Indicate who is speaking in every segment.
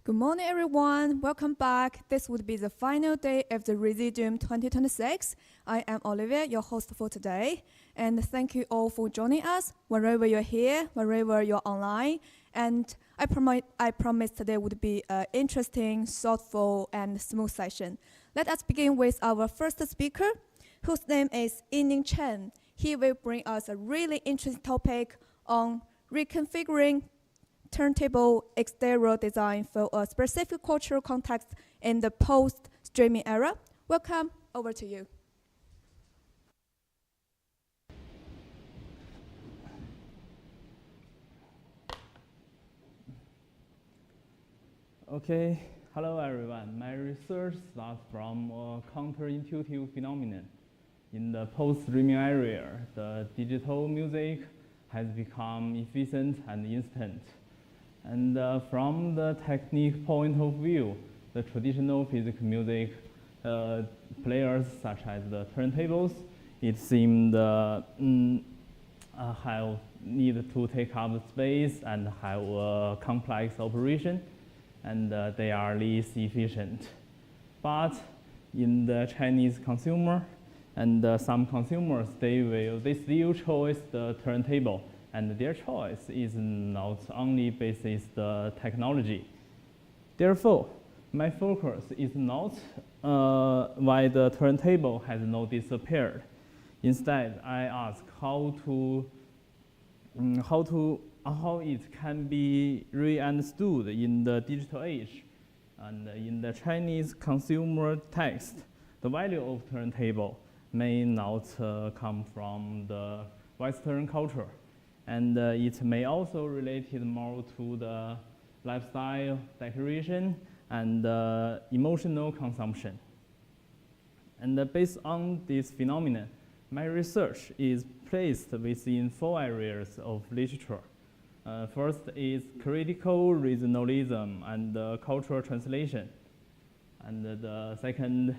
Speaker 1: Good morning, everyone. Welcome back. This would be the final day of the Residuum 2026. I am Olivia, your host for today. And thank you all for joining us, wherever you're here, wherever you're online. And I promise today would be an interesting, thoughtful, and smooth session. Let us begin with our first speaker, whose name is Yining Chen. He will bring us a really interesting topic on reconfiguring turntable exterior design for a specific cultural context in the post-streaming era. Welcome, over to you.
Speaker 2: Okay, hello everyone. My research starts from a counterintuitive phenomenon. In the post-streaming area, the digital music has become efficient and instant. And from the technique point of view, the traditional physical music players, such as the turntables, it seemed have need to take up space and have a complex operation, and they are less efficient. But in the Chinese consumer, and some consumers, they still choose the turntable. And their choice is not only basis the technology. Therefore, my focus is not why the turntable has not disappeared. Instead, I ask how it can be re-understood in the digital age. And in the Chinese consumer text, the value of turntable may not come from the Western culture. And it may also related more to the lifestyle decoration and emotional consumption. And based on this phenomenon, my research is placed within 4 areas of literature. First is critical regionalism and cultural translation. And the second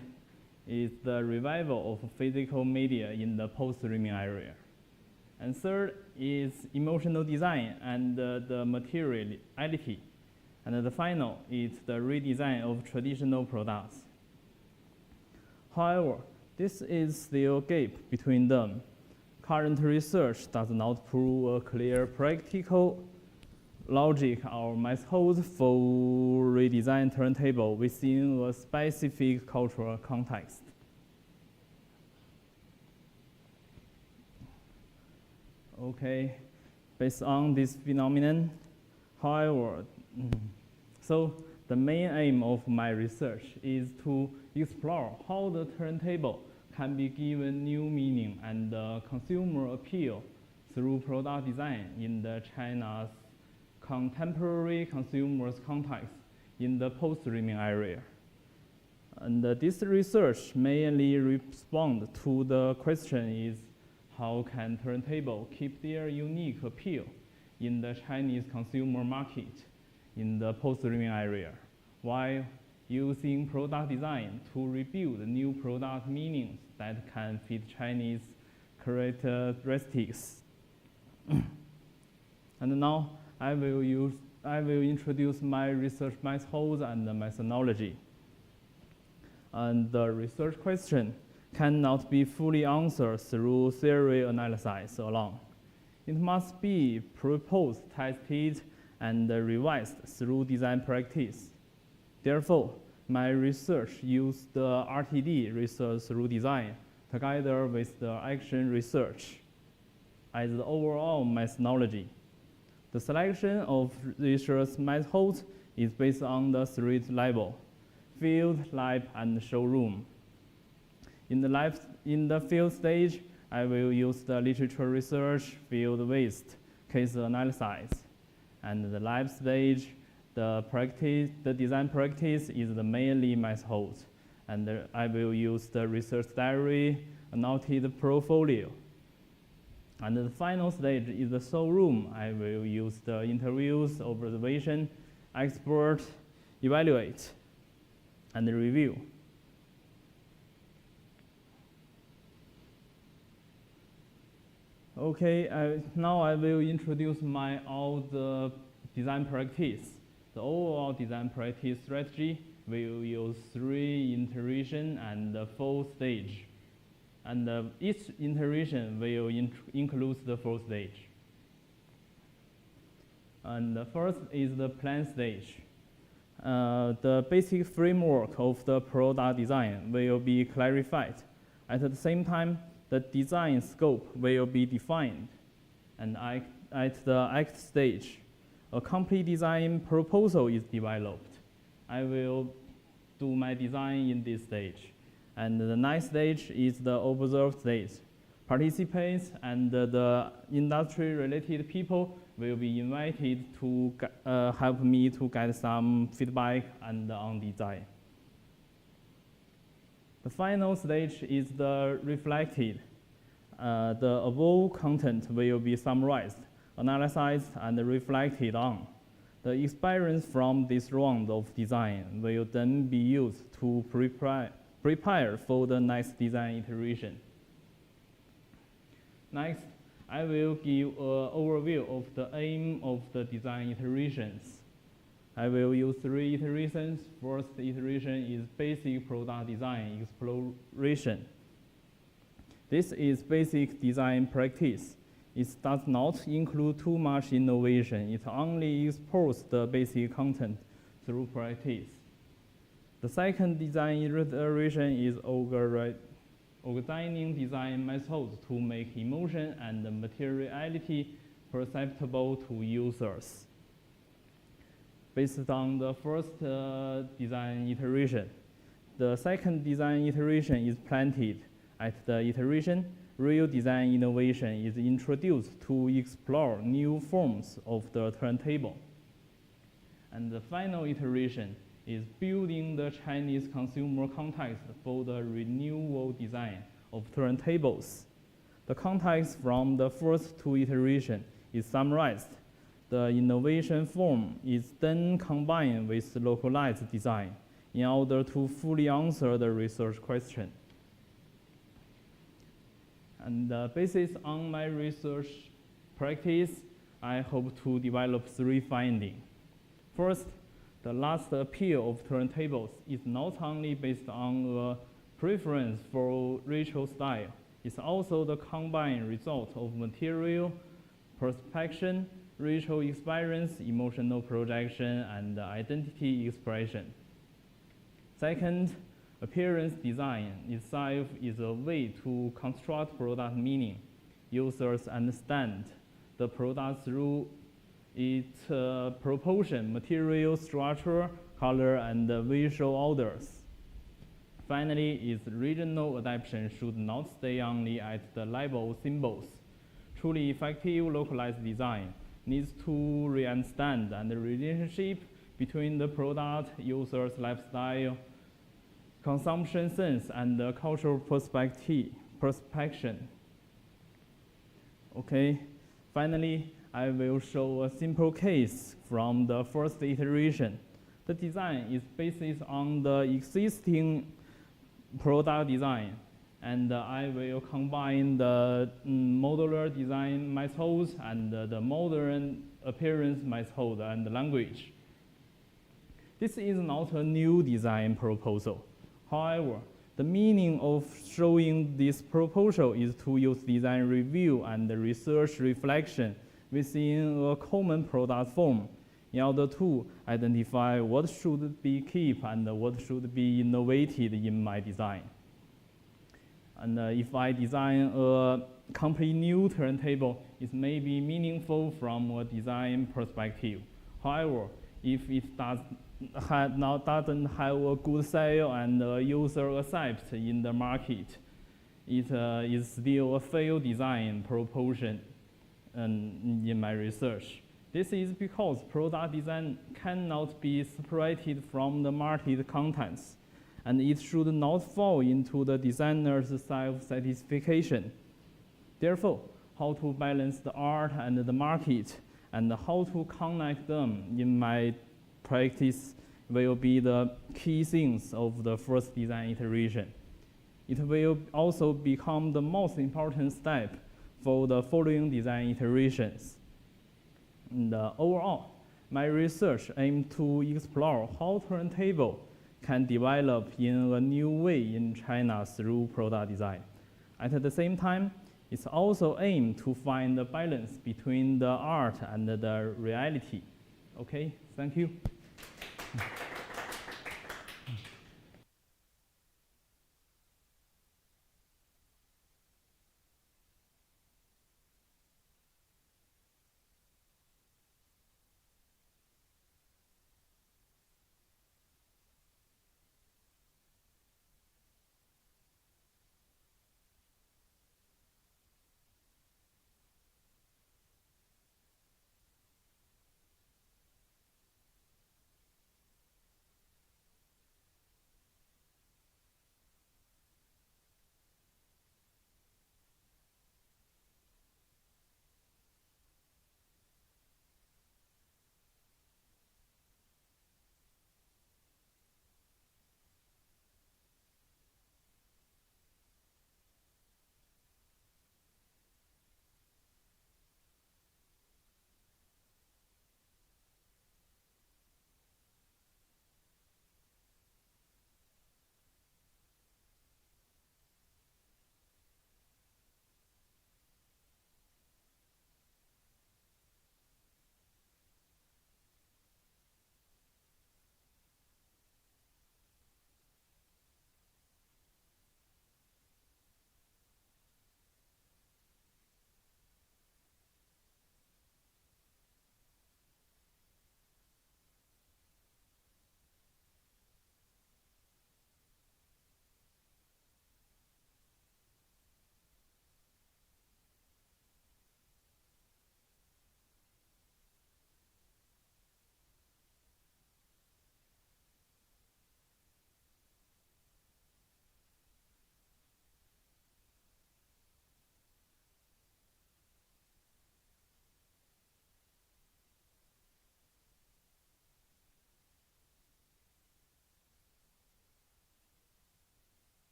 Speaker 2: is the revival of physical media in the post-streaming area. And third is emotional design and the materiality. And the final is the redesign of traditional products. However, this is still a gap between them. Current research does not prove a clear practical logic or method for redesign turntable within a specific cultural context. Okay, based on this phenomenon, however, so the main aim of my research is to explore how the turntable can be given new meaning and consumer appeal through product design in the China's contemporary consumers context in the post-streaming area. And this research mainly responds to the question is, how can turntable keep their unique appeal in the Chinese consumer market in the post-streaming area, while using product design to rebuild new product meanings that can fit Chinese characteristics. And now I will introduce my research methods and methodology. And the research question cannot be fully answered through theory analysis alone. It must be proposed, tested, and revised through design practice. Therefore, my research used the RTD, research through design, together with the action research as the overall methodology. The selection of research methods is based on the 3 levels: field, lab, and showroom. In the field stage, I will use the literature research, field waste, case analysis. And the lab stage, the design practice is the mainly method. And I will use the research diary, annotated portfolio. And the final stage is the showroom. I will use the interviews, observation, expert, evaluate, and review. Okay, now I will introduce my all the design practice. The overall design practice strategy will use 3 iteration and 4 stage. And each iteration will include the 4 stage. And the first is the plan stage. The basic framework of the product design will be clarified. At the same time, the design scope will be defined. And at the act stage, a complete design proposal is developed. I will do my design in this stage. And the next stage is the observe stage. Participants and the industry-related people will be invited to help me to get some feedback and on design. The final stage is the reflected. The above content will be summarized, analyzed, and reflected on. The experience from this round of design will then be used to prepare for the next design iteration. Next, I will give an overview of the aim of the design iterations. I will use 3 iterations. First iteration is basic product design exploration. This is basic design practice. It does not include too much innovation. It only explores the basic content through practice. The second design iteration is organizing design methods to make emotion and materiality perceptible to users. Based on the first design iteration, the second design iteration is planted. At the iteration, real design innovation is introduced to explore new forms of the turntable. And the final iteration is building the Chinese consumer context for the renewal design of turntables. The context from the first 2 iterations is summarized. The innovation form is then combined with localized design in order to fully answer the research question. And based on my research practice, I hope to develop 3 findings. First, the last appeal of turntables is not only based on a preference for retro style, it's also the combined result of material, perspection, retro experience, emotional projection, and identity expression. Second, appearance design itself is a way to construct product meaning. Users understand the product through its proportion, material structure, color, and visual orders. Finally, its regional adaptation should not stay only at the level of symbols. Truly effective localized design needs to re-understand the relationship between the product, user's lifestyle, consumption sense, and the cultural perspection. Okay, finally, I will show a simple case from the first iteration. The design is based on the existing product design, and I will combine the modular design methods and the modern appearance method and language. This is not a new design proposal. However, the meaning of showing this proposal is to use design review and research reflection within a common product form in order to identify what should be kept and what should be innovated in my design. And if I design a complete new turntable, it may be meaningful from a design perspective. However, if it doesn't have a good sale and user accepts in the market, it is still a failed design proposition in my research. This is because product design cannot be separated from the market contents, and it should not fall into the designer's self-satisfaction. Therefore, how to balance the art and the market and how to connect them in my practice will be the key things of the first design iteration. It will also become the most important step for the following design iterations. And overall, my research aimed to explore how turntable can develop in a new way in China through product design. At the same time, it's also aimed to find the balance between the art and the reality. Okay, thank you.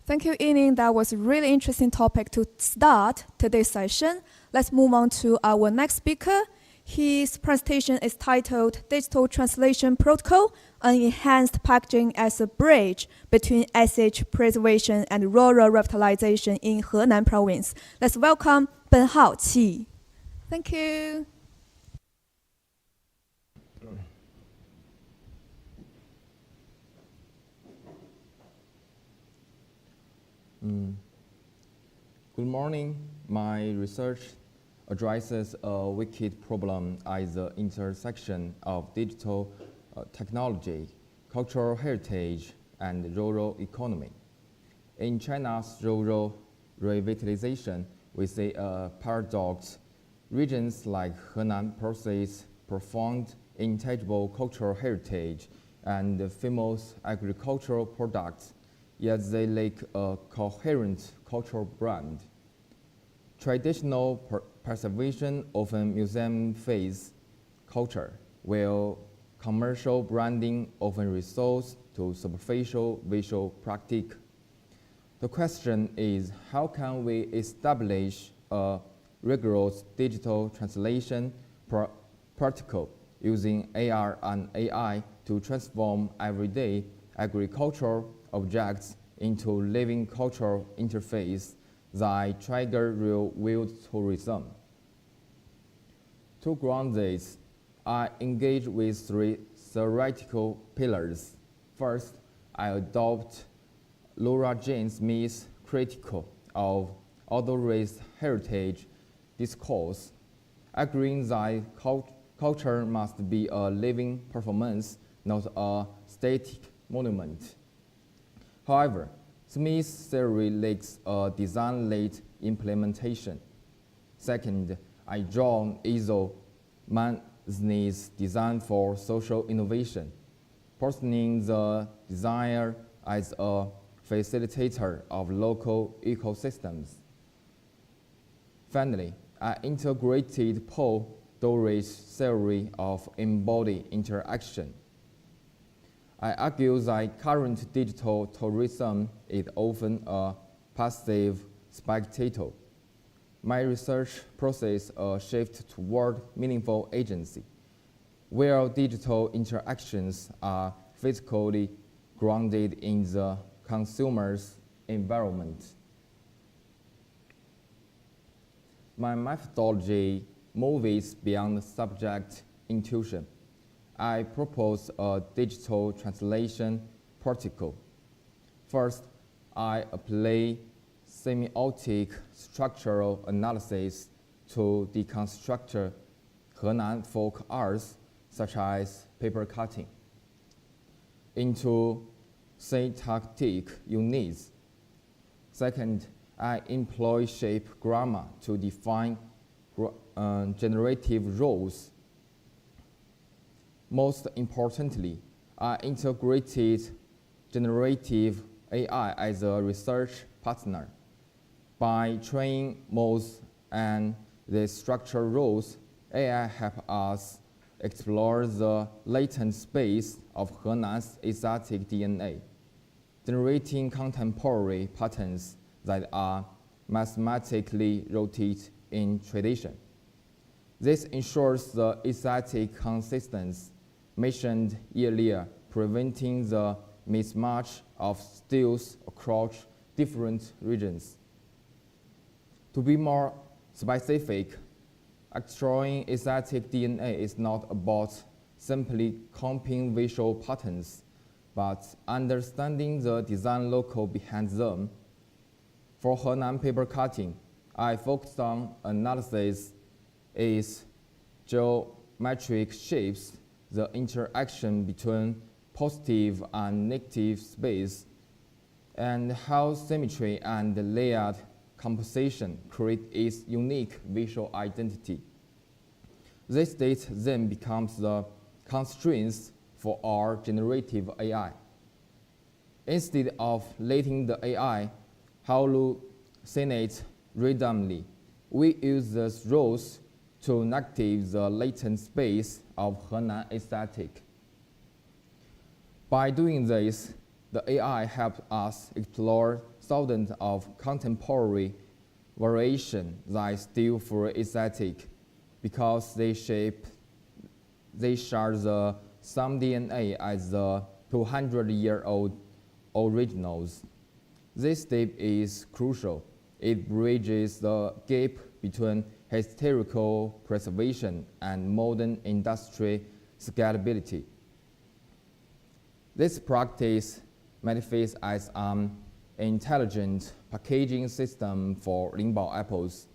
Speaker 1: Thank you, Yining. That was a really interesting topic to start today's session. Let's move on to our next speaker. His presentation is titled Digital Translation Protocol, an enhanced packaging as a bridge between SH preservation and rural revitalization in Henan province. Let's welcome Ben Haoqi. Thank you.
Speaker 3: Good morning. My research addresses a wicked problem at the intersection of digital technology, cultural heritage, and rural economy. In China's rural revitalization, we see a paradox. Regions like Henan possess profound intangible cultural heritage and famous agricultural products, yet they lack a coherent cultural brand. Traditional preservation often museum-phase culture, while commercial branding often resorts to superficial visual practice. The question is, how can we establish a rigorous digital translation protocol using AR and AI to transform everyday agricultural objects into living cultural interface that trigger real-world tourism? To ground this, I engage with three theoretical pillars. First, I adopt Laura Jane Smith's critical of author-raised heritage discourse, agreeing that culture must be a living performance, not a static monument. However, Smith's theory lacks a design-led implementation. Second, I draw on Izo Manzini's design for social innovation, positioning the designer as a facilitator of local ecosystems. Finally, I integrated Paul Dorey's theory of embodied interaction. I argue that current digital tourism is often a passive spectator. My research process a shift toward meaningful agency, where digital interactions are physically grounded in the consumer's environment. My methodology moves beyond subject intuition. I propose a digital translation protocol. First, I apply semiotic structural analysis to deconstruct Henan folk arts, such as paper cutting, into syntactic units. Second, I employ shape grammar to define generative roles. Most importantly, I integrated generative AI as a research partner. By training models and the structural roles, AI helps us explore the latent space of Henan's aesthetic DNA, generating contemporary patterns that are mathematically rooted in tradition. This ensures the aesthetic consistency mentioned earlier, preventing the mismatch of styles across different regions. To be more specific, exploring aesthetic DNA is not about simply copying visual patterns, but understanding the design local behind them. For Henan paper cutting, I focused on analysis is geometric shapes, the interaction between positive and negative space, and how symmetry and layered composition create its unique visual identity. This data then becomes the constraints for our generative AI. Instead of letting the AI hallucinate randomly, we use these roles to negative the latent space of Henan aesthetic. By doing this, the AI helps us explore thousands of contemporary variations that still for aesthetic because they share the same DNA as the 200-year-old originals. This step is crucial. It bridges the gap between historical preservation and modern industry scalability. This practice manifests as an intelligent packaging system for Lingbao apples.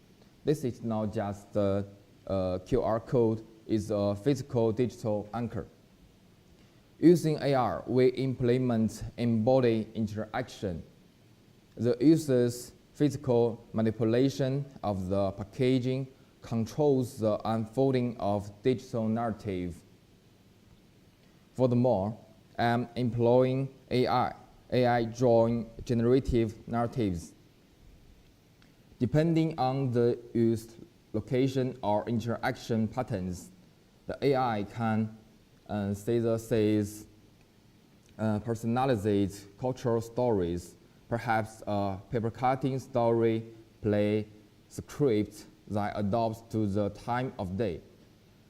Speaker 3: This is not just a QR code, it's a physical digital anchor. Using AR, we implement embodied interaction. The user's physical manipulation of the packaging controls the unfolding of digital narrative. Furthermore, I'm employing AI drawing generative narratives. Depending on the used location or interaction patterns, the AI can synthesize personalized cultural stories, perhaps a paper cutting story, play script that adapts to the time of day,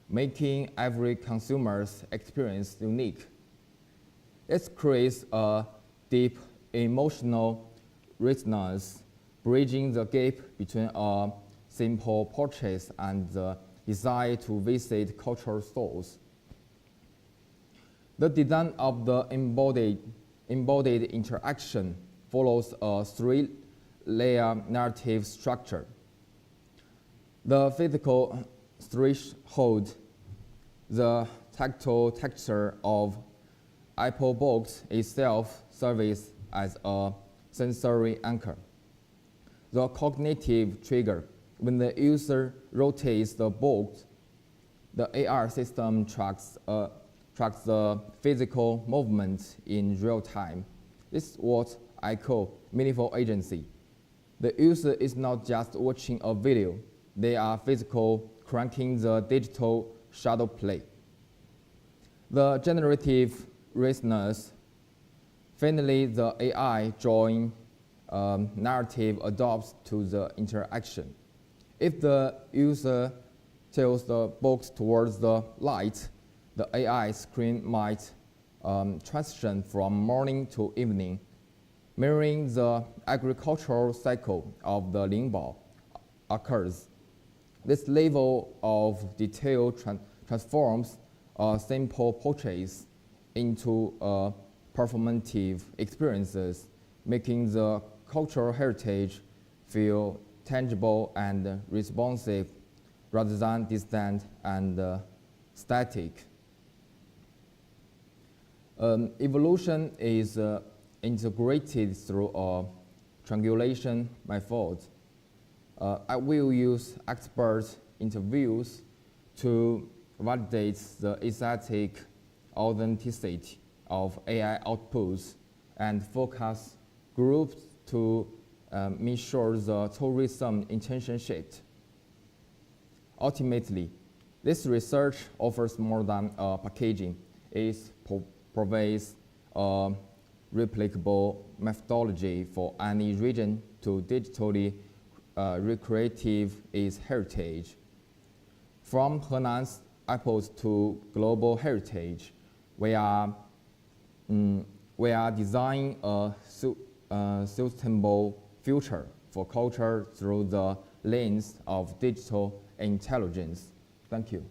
Speaker 3: making every consumer's experience unique. This creates a deep emotional resonance, bridging the gap between a simple purchase and the desire to visit cultural stores. The design of the embodied interaction follows a three-layer narrative structure. The physical threshold, the tactile texture of Apple box itself serves as a sensory anchor. The cognitive trigger, when the user rotates the box, the AR system tracks the physical movement in real time. This is what I call meaningful agency. The user is not just watching a video, they are physical cranking the digital shadow play. The generative resonance, finally the AI drawing narrative adapts to the interaction. If the user tilts the box towards the light, the AI screen might transition from morning to evening, mirroring the agricultural cycle of the Lingbao occurs. This level of detail transforms a simple purchase into performative experiences, making the cultural heritage feel tangible and responsive rather than distant and static. Evolution is integrated through a triangulation method. I will use expert interviews to validate the aesthetic authenticity of AI outputs and focus groups to ensure the tourism intention shift. Ultimately, this research offers more than packaging. It provides a replicable methodology for any region to digitally recreate its heritage. From Henan's apples to global heritage, we are designing a sustainable future for culture through the lens of digital intelligence. Thank you.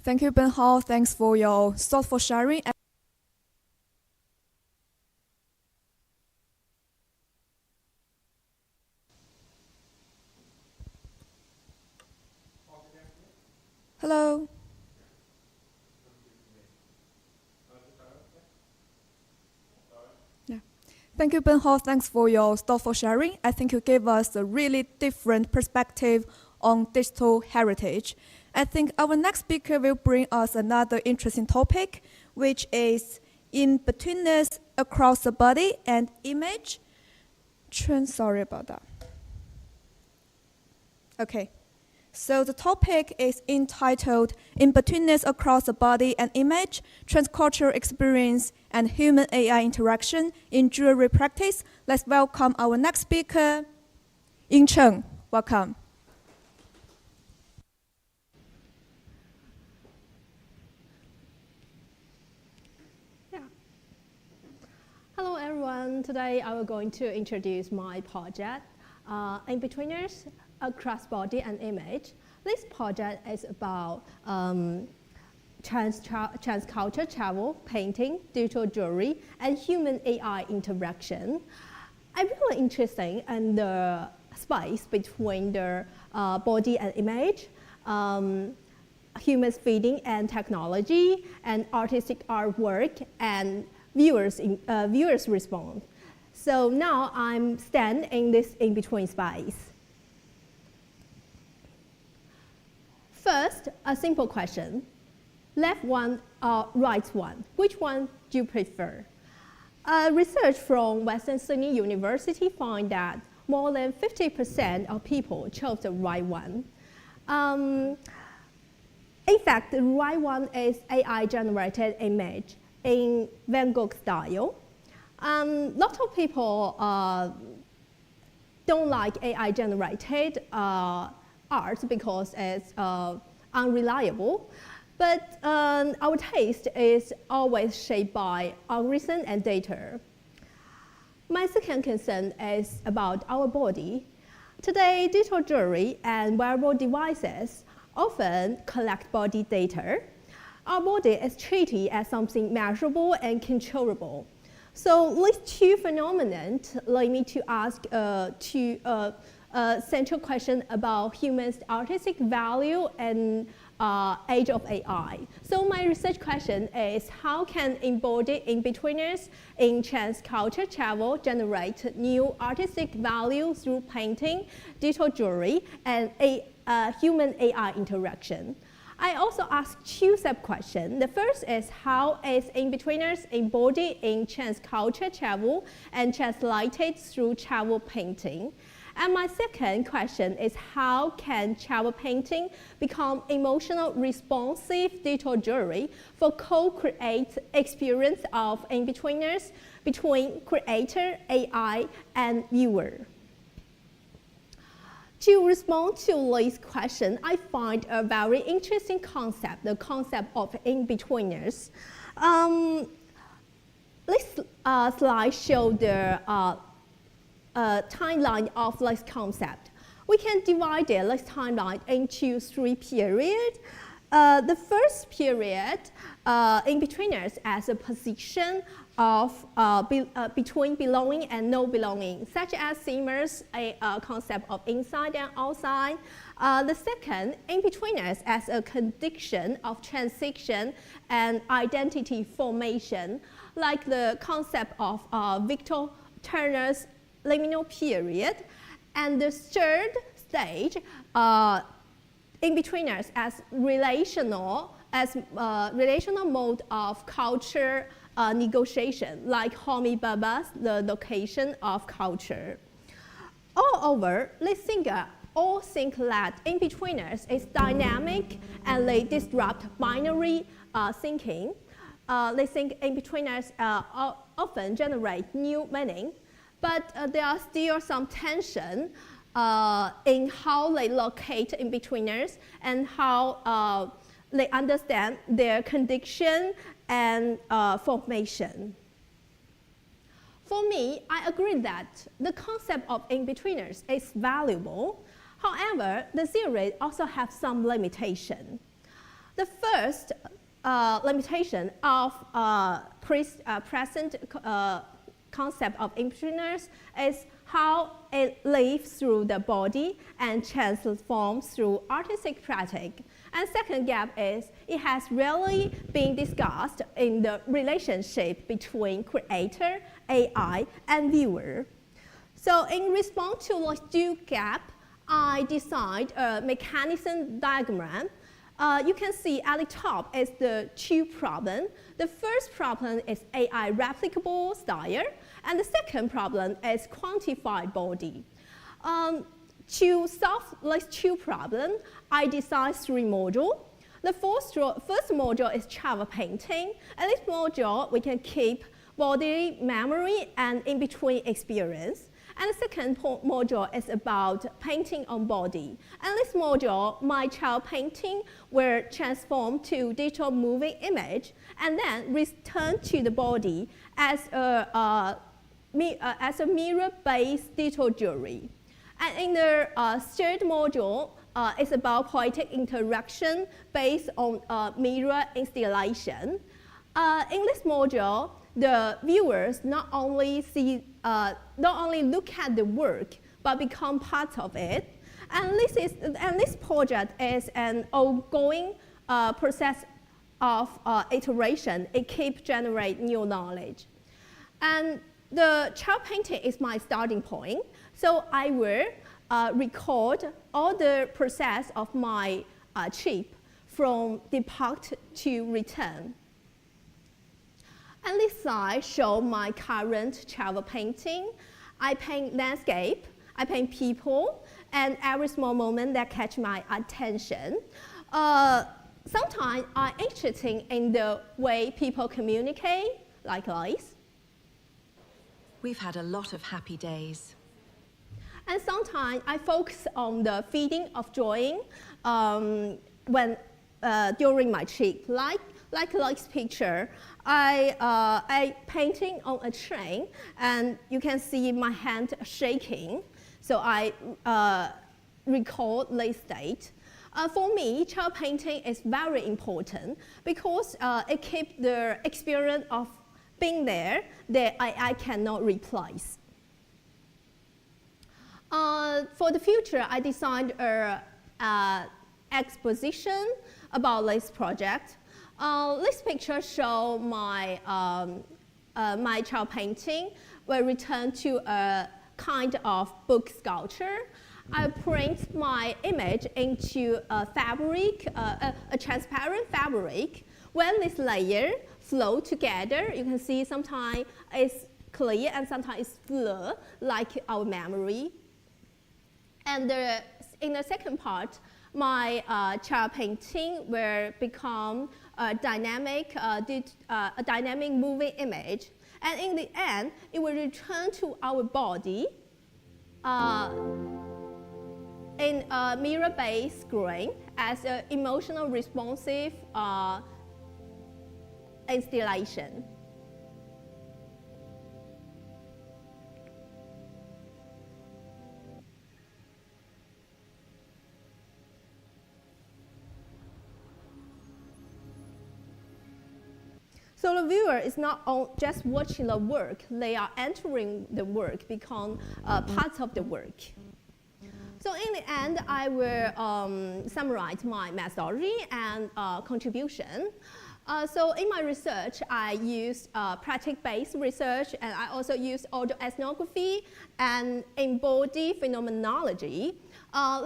Speaker 1: Thank you, Ben Hao. Thanks for your thoughtful sharing. Hello. Yeah. Thank you, Ben Hao. Thanks for your thoughtful sharing. I think you gave us a really different perspective on digital heritage. I think our next speaker will bring us another interesting topic, which is in-betweenness across the body and image. Sorry about that. Okay. So the topic is entitled In-Betweenness Across the Body and Image, Transcultural Experience and Human-AI Interaction in Jewelry Practice. Let's welcome our next speaker, Ying Cheng. Welcome.
Speaker 4: Hello everyone, today I will going to introduce my project, In-Betweeners Across Body and Image. This project is about transcultural travel, painting, digital jewelry, and human-AI interaction. I'm really interested in the space between the body and image, humans feeding and technology, and artistic artwork, and viewers respond. So now I'm standing in this in-between space. First, a simple question. Left one or right one? Which one do you prefer? Research from Western Sydney University find that more than 50% of people chose the right one. In fact, the right one is AI-generated image in Van Gogh style. Lots of people don't like AI-generated art because it's unreliable. But our taste is always shaped by our reason and data. My second concern is about our body. Today, digital jewelry and wearable devices often collect body data. Our body is treated as something measurable and controllable. So these two phenomena lead me to ask two central questions about humans' artistic value and age of AI. So my research question is, how can embodied in-betweeners in transcultural travel generate new artistic value through painting, digital jewelry, and human-AI interaction? I also asked two sub-questions. The first is, how is in-betweeners embodied in transcultural travel and translated through travel painting? And my second question is, how can travel painting become emotional responsive digital jewelry for co-create experience of in-betweeners between creator, AI, and viewer? To respond to this question, I find a very interesting concept, the concept of in-betweeners. This slide shows the timeline of this concept. We can divide this timeline into three periods. The first period, in-betweeners as a position of between belonging and no belonging, such as Simmers' concept of inside and outside. The second, in-betweeners as a condition of transition and identity formation, like the concept of Victor Turner's liminal period. And the third stage, in-betweeners as relational mode of culture negotiation, like Homi Bhabha's The Location of Culture. Moreover, let's all think that in-betweeners is dynamic and they disrupt binary thinking. They think in-betweeners often generate new meaning, but there are still some tension in how they locate in-betweeners and how they understand their condition and formation. For me, I agree that the concept of in-betweeners is valuable. However, the theory also has some limitation. The first limitation of present concept of in-betweeners is how it lives through the body and transforms through artistic practice. And second gap is it has rarely been discussed in the relationship between creator, AI, and viewer. So in response to the two gap, I designed a mechanism diagram. You can see at the top is the two problems. The first problem is AI replicable style, and the second problem is quantified body. To solve these two problems, I designed 3 modules. The first module is travel painting. In this module, we can keep body memory and in-between experience. And the second module is about painting on body. And this module, my child painting will transform to digital moving image and then return to the body as a mirror-based digital jewelry. And in the third module, it's about poetic interaction based on mirror installation. In this module, the viewers not only look at the work, but become part of it. And this project is an ongoing process of iteration. It keeps generating new knowledge. And the child painting is my starting point. So I will record all the process of my trip from depart to return. And this slide shows my current travel painting. I paint landscape, I paint people, and every small moment that catch my attention. Sometimes I'm interested in the way people communicate, like this.
Speaker 5: We've had a lot of happy days.
Speaker 4: And sometimes I focus on the feeling of drawing during my trip. Like this picture, I painting on a train, and you can see my hand shaking. So I record this state. For me, child painting is very important because it keeps the experience of being there that I cannot replace. For the future, I designed an exposition about this project. This picture shows my child painting will return to a kind of book sculpture. I print my image into a fabric, a transparent fabric. When this layer flow together, you can see sometimes it's clear and sometimes it's blur, like our memory. And in the second part, my child painting will become a dynamic moving image. And in the end, it will return to our body in a mirror-based screen as an emotional responsive installation. So the viewer is not just watching the work, they are entering the work, become part of the work. So in the end, I will summarize my methodology and contribution. So in my research, I used practice-based research, and I also used audio ethnography and embodied phenomenology.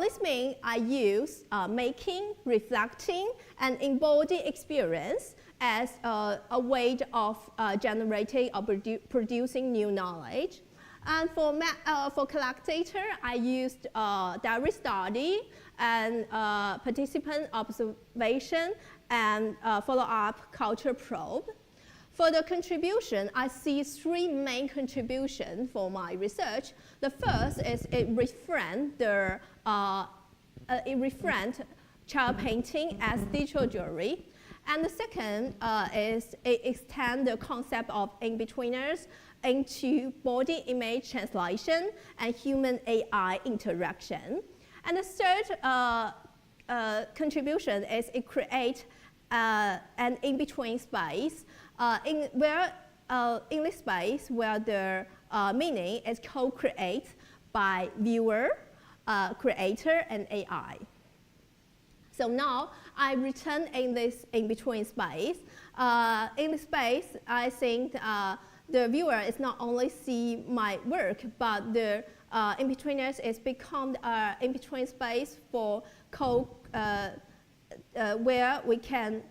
Speaker 4: This means I use making, reflecting, and embodied experience as a way of generating or producing new knowledge. And for collectator, I used diary study and participant observation and follow-up culture probe. For the contribution, I see 3 main contributions for my research. The first is it refrains child painting as digital jewelry. And the second is it extends the concept of in-betweeners into body image translation and human AI interaction. And the third contribution is it creates an in-between space in this space where the meaning is co-created by viewer, creator, and AI. So now I return in this in-between space. In this space, I think the viewer is not only see my work, but the in-betweeners is become an in-between space for where we can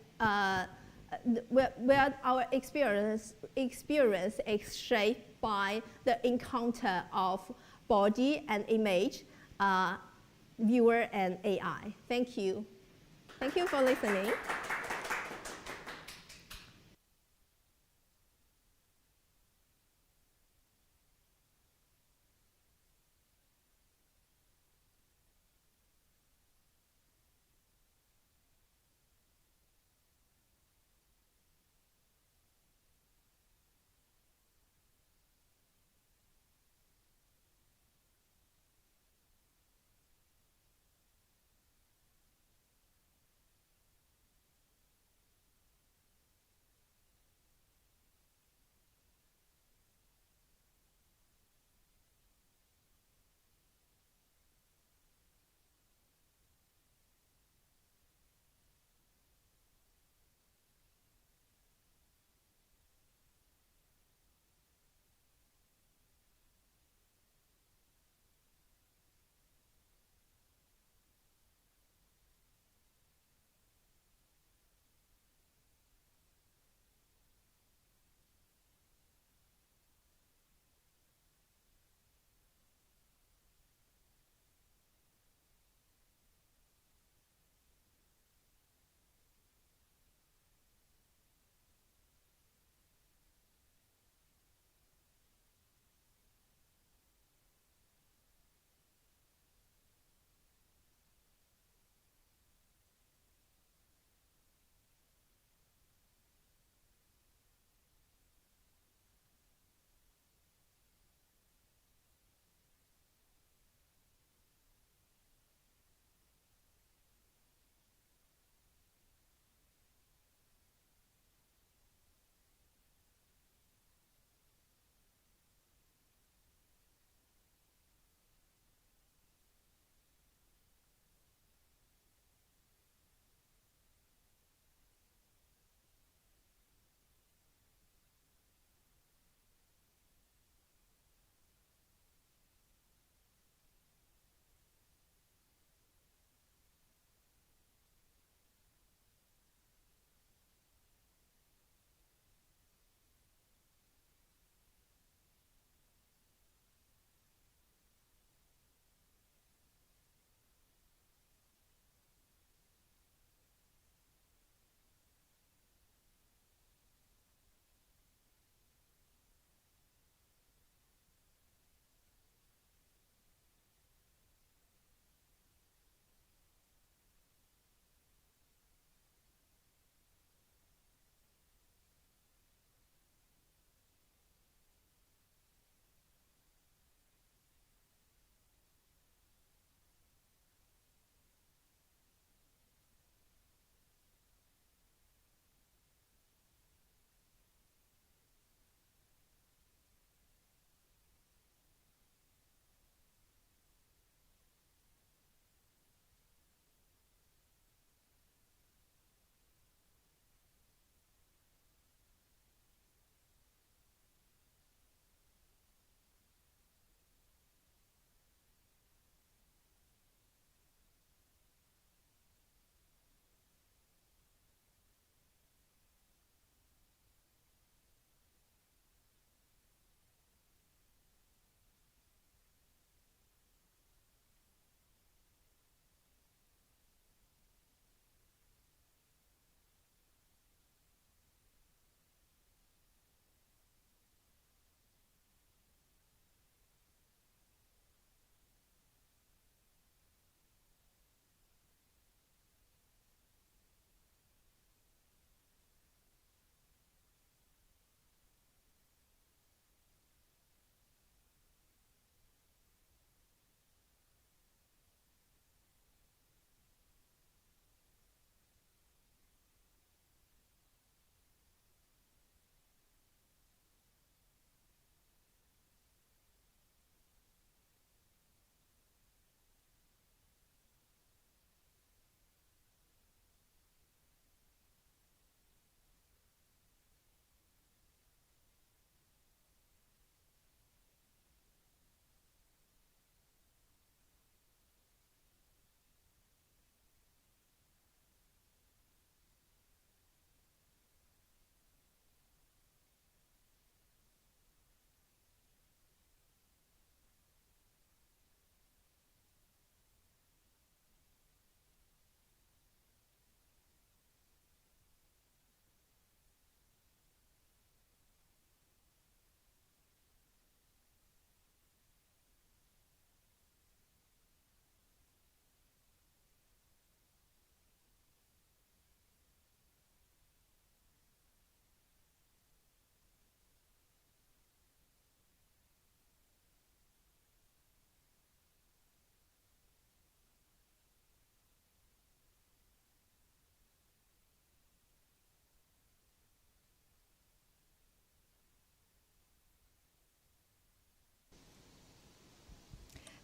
Speaker 4: where our experience is shaped by the encounter of body and image, viewer and AI. Thank you. Thank you for listening.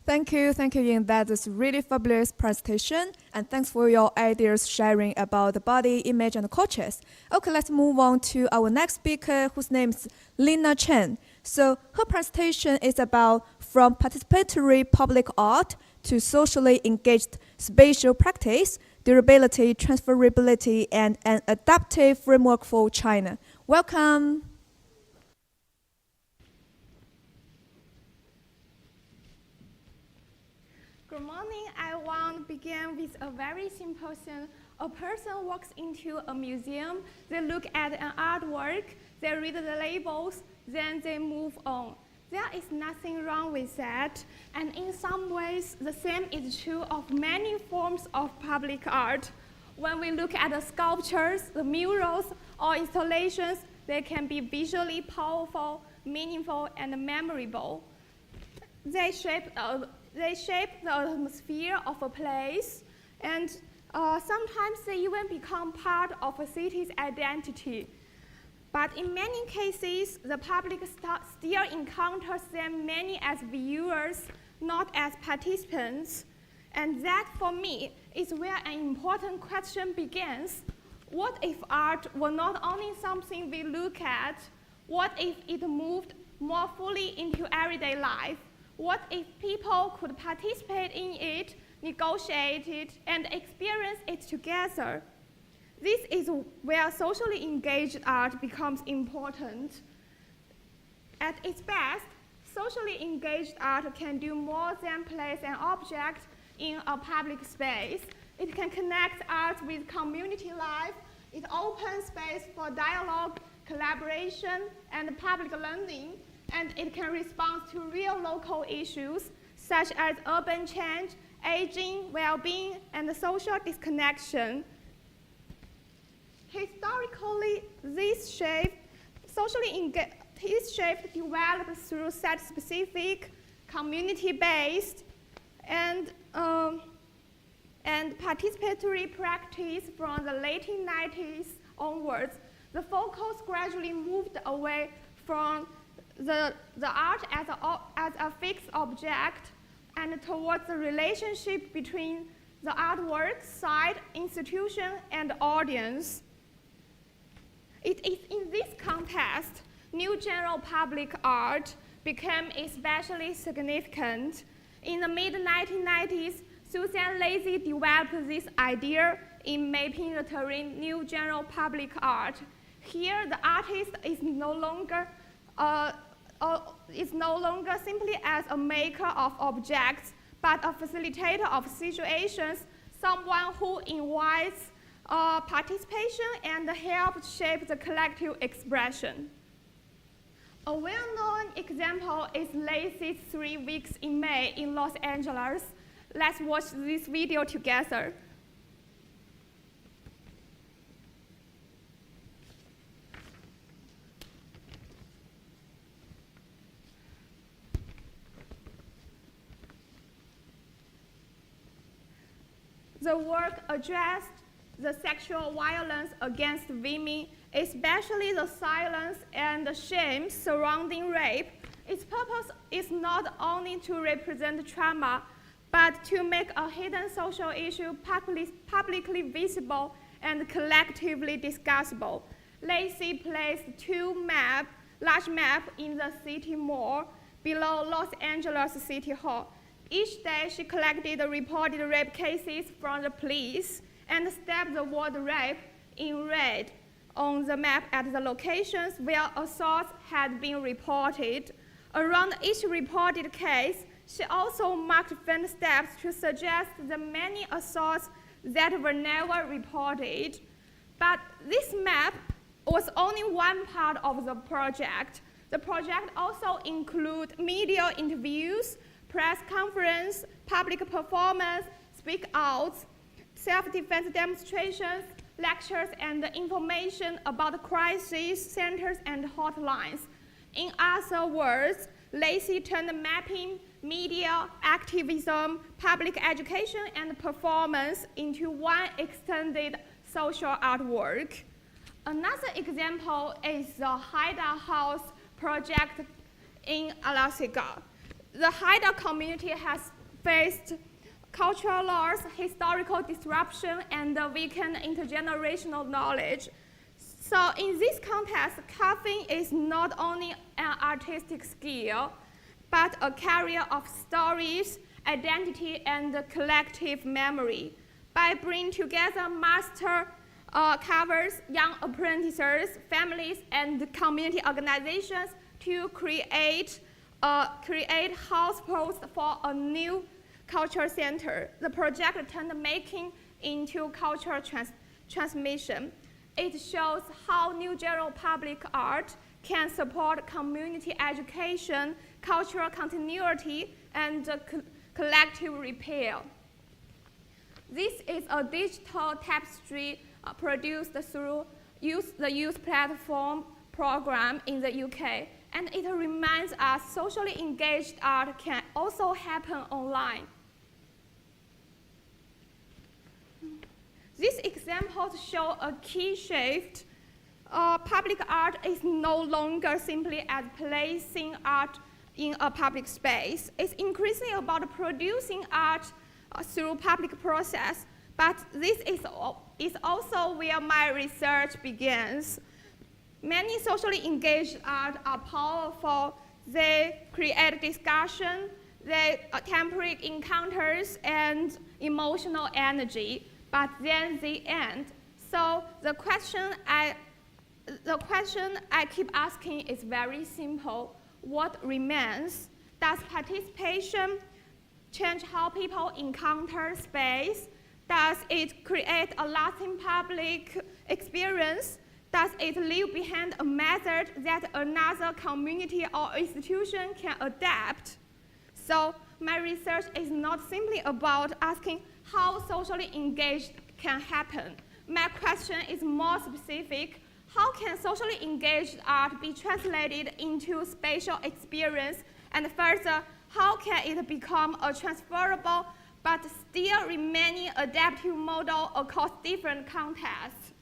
Speaker 1: Thank you, Ian. That is really fabulous presentation, and thanks for your ideas sharing about the body image and cultures. Okay, let's move on to our next speaker, whose name is Lina Chen. So her presentation is about from participatory public art to socially engaged spatial practice, durability, transferability, and an adaptive framework for China. Welcome.
Speaker 6: Good morning. I want to begin with a very simple thing. A person walks into a museum, they look at an artwork, they read the labels, then they move on. There is nothing wrong with that. And in some ways, the same is true of many forms of public art. When we look at the sculptures, the murals, or installations, they can be visually powerful, meaningful, and memorable. They shape the atmosphere of a place, and sometimes they even become part of a city's identity. But in many cases, the public still encounters them mainly as viewers, not as participants. And that, for me, is where an important question begins. What if art were not only something we look at? What if it moved more fully into everyday life? What if people could participate in it, negotiate it, and experience it together? This is where socially engaged art becomes important. At its best, socially engaged art can do more than place an object in a public space. It can connect art with community life. It opens space for dialogue, collaboration, and public learning. And it can respond to real local issues such as urban change, aging, well-being, and social disconnection. Historically, this shape developed through site-specific, community-based, and participatory practice from the late 90s onwards. The focus gradually moved away from the art as a fixed object and towards the relationship between the artwork, site, institution, and audience. It is in this context, new general public art became especially significant. In the mid-1990s, Susan Lacy developed this idea in mapping the terrain new general public art. Here, the artist is no longer simply as a maker of objects, but a facilitator of situations, someone who invites participation and helps shape the collective expression. A well-known example is Lacy's 3 Weeks in May in Los Angeles. Let's watch this video together. The work addressed the sexual violence against women, especially the silence and the shame surrounding rape. Its purpose is not only to represent trauma, but to make a hidden social issue publicly visible and collectively discussable. Lacy placed 2 large maps in the city mall below Los Angeles City Hall. Each day, she collected the reported rape cases from the police and stamped the word rape in red on the map at the locations where assaults had been reported. Around each reported case, she also marked faint steps to suggest the many assaults that were never reported. But this map was only one part of the project. The project also included media interviews, press conference, public performance, speak outs, self-defense demonstrations, lectures, and information about crisis centers and hotlines. In other words, Lacy turned mapping, media, activism, public education, and performance into one extended social artwork. Another example is the Haida House project in Alaska. The Haida community has faced cultural loss, historical disruption, and weakened intergenerational knowledge. So in this context, carving is not only an artistic skill, but a carrier of stories, identity, and collective memory. By bringing together master carvers, young apprentices, families, and community organizations to create house posts for a new culture center. The project turned making into cultural transmission. It shows how new general public art can support community education, cultural continuity, and collective repair. This is a digital tapestry produced through the Youth Platform program in the UK, and it reminds us socially engaged art can also happen online. These examples show a key shift. Public art is no longer simply as placing art in a public space. It's increasingly about producing art through public process, but this is also where my research begins. Many socially engaged art are powerful. They create discussion, they temporary encounters, and emotional energy, but then they end. So the question I keep asking is very simple. What remains? Does participation change how people encounter space? Does it create a lasting public experience? Does it leave behind a method that another community or institution can adapt? So my research is not simply about asking how socially engaged can happen. My question is more specific. How can socially engaged art be translated into spatial experience? And further, how can it become a transferable but still remaining adaptive model across different contexts?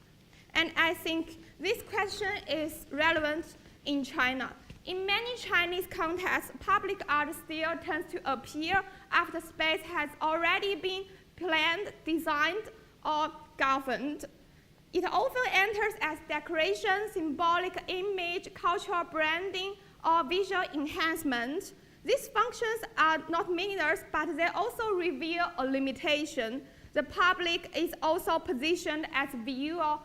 Speaker 6: And I think this question is relevant in China. In many Chinese contexts, public art still tends to appear after space has already been planned, designed, or governed. It often enters as decoration, symbolic image, cultural branding, or visual enhancement. These functions are not meaningless, but they also reveal a limitation. The public is also positioned as viewer,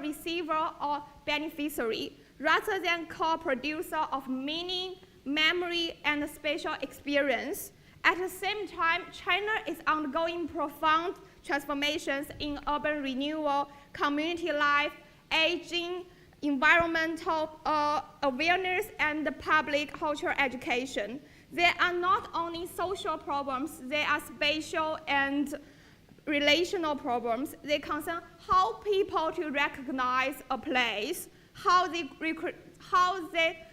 Speaker 6: receiver, or beneficiary, rather than co-producer of meaning, memory, and spatial experience. At the same time, China is undergoing profound transformations in urban renewal, community life, aging, environmental awareness, and public cultural education. They are not only social problems, they are spatial and relational problems. They concern how people to recognize a place, how they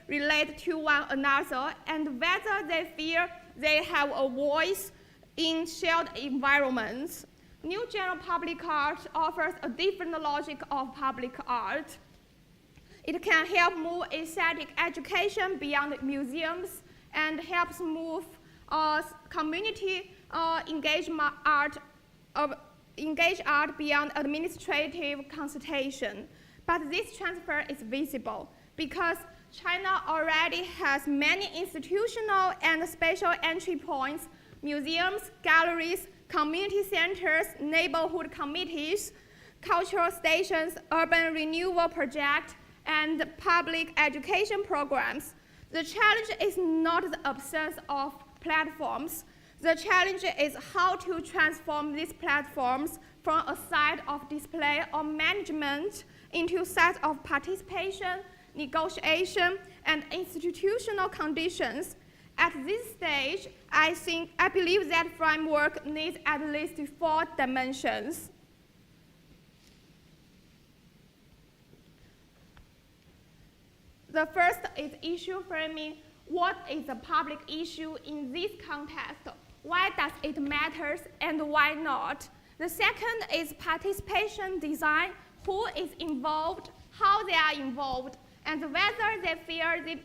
Speaker 6: relate to one another, and whether they feel they have a voice in shared environments. New general public art offers a different logic of public art. It can help move aesthetic education beyond museums and helps move community engage art beyond administrative consultation. But this transfer is visible because China already has many institutional and spatial entry points: museums, galleries, community centers, neighborhood committees, cultural stations, urban renewal projects, and public education programs. The challenge is not the absence of platforms. The challenge is how to transform these platforms from a site of display or management into a set of participation, negotiation, and institutional conditions. At this stage, I believe that framework needs at least 4 dimensions. The first is issue framing. What is a public issue in this context? Why does it matter and why not? The second is participation design. Who is involved, how they are involved, and whether they feel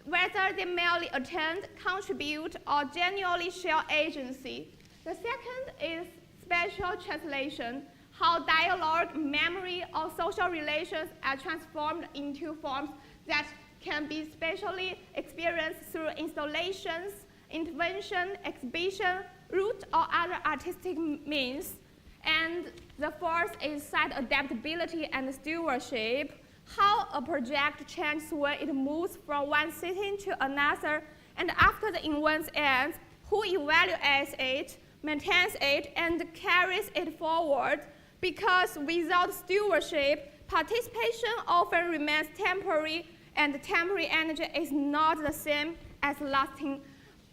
Speaker 6: whether they merely attend, contribute, or genuinely share agency. The second is spatial translation, how dialogue, memory, or social relations are transformed into forms that can be spatially experienced through installations, intervention, exhibition, route, or other artistic means. And the fourth is site adaptability and stewardship, how a project changes when it moves from one setting to another, and after the event ends, who evaluates it, maintains it, and carries it forward. Because without stewardship, participation often remains temporary, and temporary energy is not the same as lasting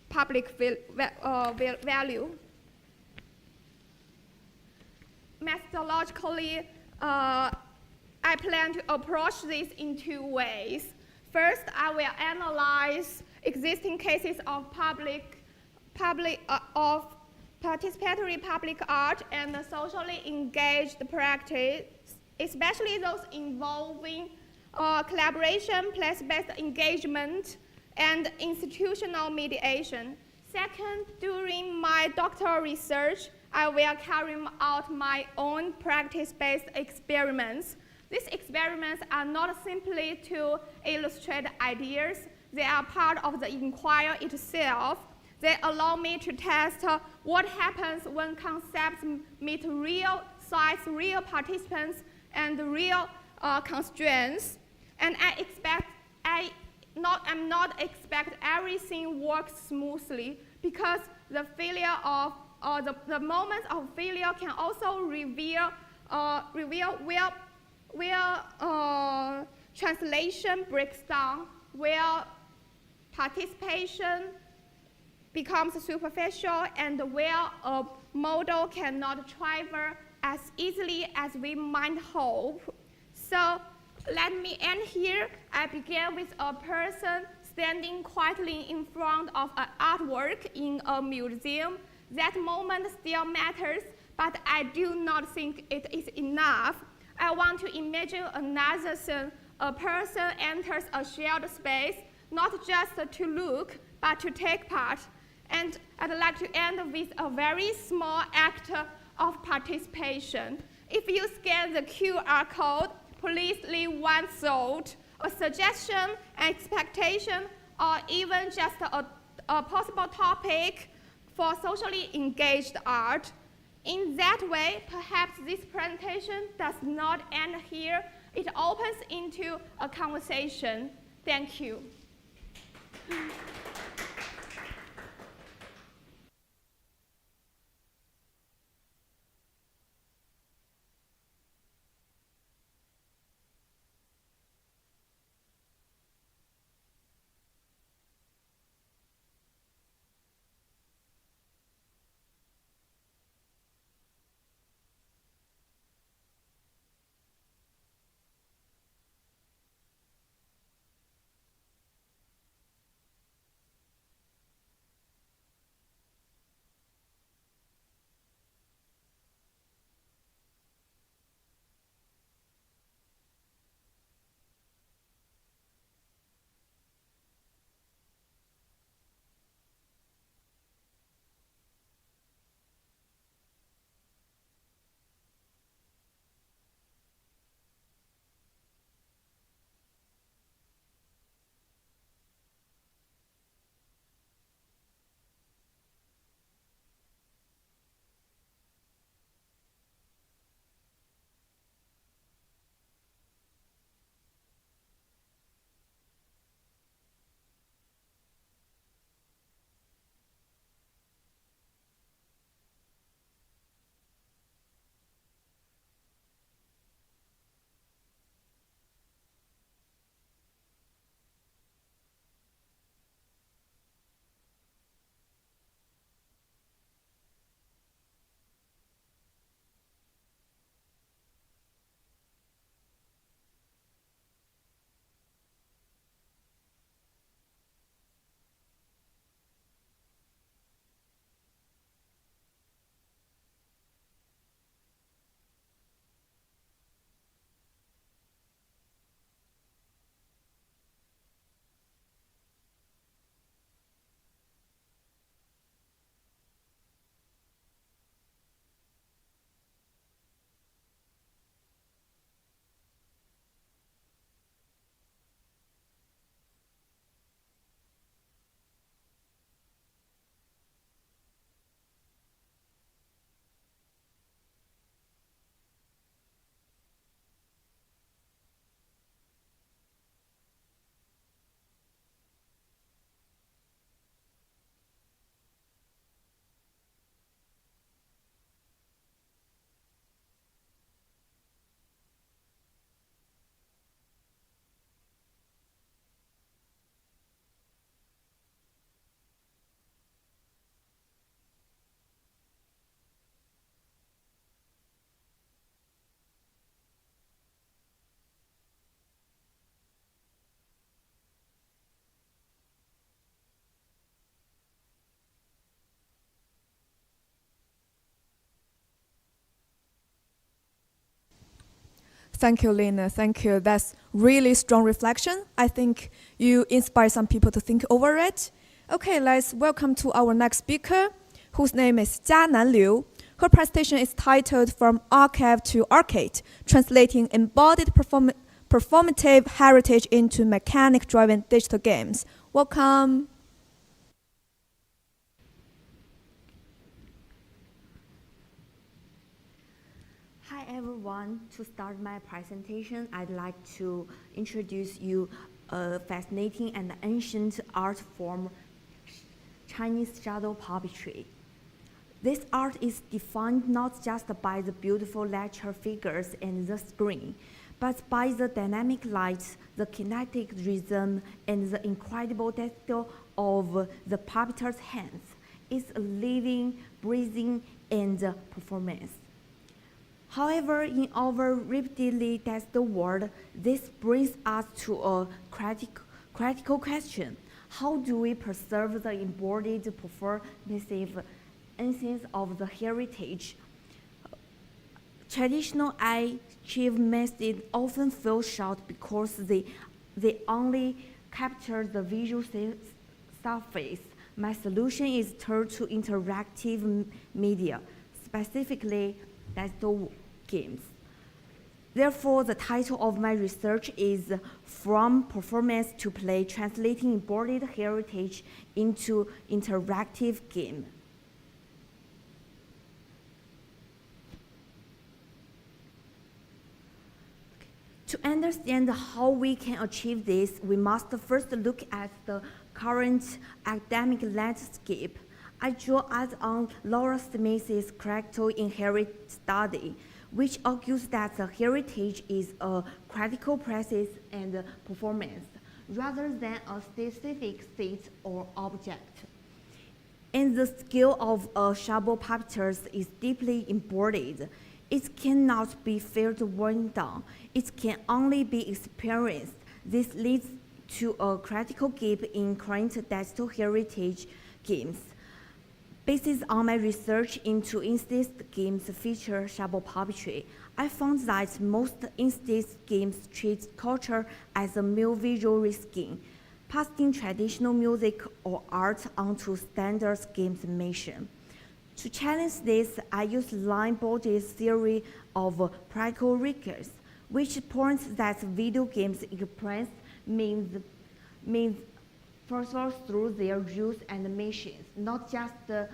Speaker 6: public value. Methodologically, I plan to approach this in two ways. First, I will analyze existing cases of participatory public art and socially engaged practice, especially those involving collaboration, place-based engagement, and institutional mediation. Second, during my doctoral research, I will carry out my own practice-based experiments. These experiments are not simply to illustrate ideas, they are part of the inquiry itself. They allow me to test what happens when concepts meet real size, real participants, and real constraints. And I'm not expect everything works smoothly, because the failure of the moments of failure can also reveal where translation breaks down, where participation becomes superficial, and where a model cannot travel as easily as we might hope. So let me end here. I began with a person standing quietly in front of an artwork in a museum. That moment still matters, but I do not think it is enough. I want to imagine another scene. A person enters a shared space, not just to look, but to take part. And I'd like to end with a very small act of participation. If you scan the QR code, please leave one thought, a suggestion, an expectation, or even just a possible topic for socially engaged art. In that way, perhaps this presentation does not end here. It opens into a conversation. Thank you.
Speaker 1: Thank you, Lena. Thank you. That's really strong reflection. I think you inspire some people to think over it. Okay, let's welcome to our next speaker, whose name is Jianan Liu. Her presentation is titled From Archive to Arcade, Translating Embodied Performative Heritage into Mechanic-Driven Digital Games. Welcome.
Speaker 7: Hi everyone. To start my presentation, I'd like to introduce you a fascinating and ancient art form, Chinese shadow puppetry. This art is defined not just by the beautiful lecture figures and the screen, but by the dynamic light, the kinetic rhythm, and the incredible detail of the puppeter's hands. It's a living, breathing, and performance. However, in our repeatedly tested world, this brings us to a critical question. How do we preserve the embodied performative essence of the heritage? Traditional archive methods often fall short because they only capture the visual surface. My solution is turned to interactive media, specifically digital games. Therefore, the title of my research is From Performance to Play, Translating Embodied Heritage into Interactive Game. To understand how we can achieve this, we must first look at the current academic landscape. I draw on Laura Smith's critical inherit study, which argues that the heritage is a critical process and performance, rather than a specific state or object. And the skill of shadow puppeters is deeply embodied. It cannot be felt worn down. It can only be experienced. This leads to a critical gap in current digital heritage games. Based on my research into instance games feature shadow puppetry, I found that most instance games treat culture as a mere visual reskin, passing traditional music or art onto standard games mission. To challenge this, I use line-bodied theory of practical records, which points that video games experience means first through their rules and missions, not just the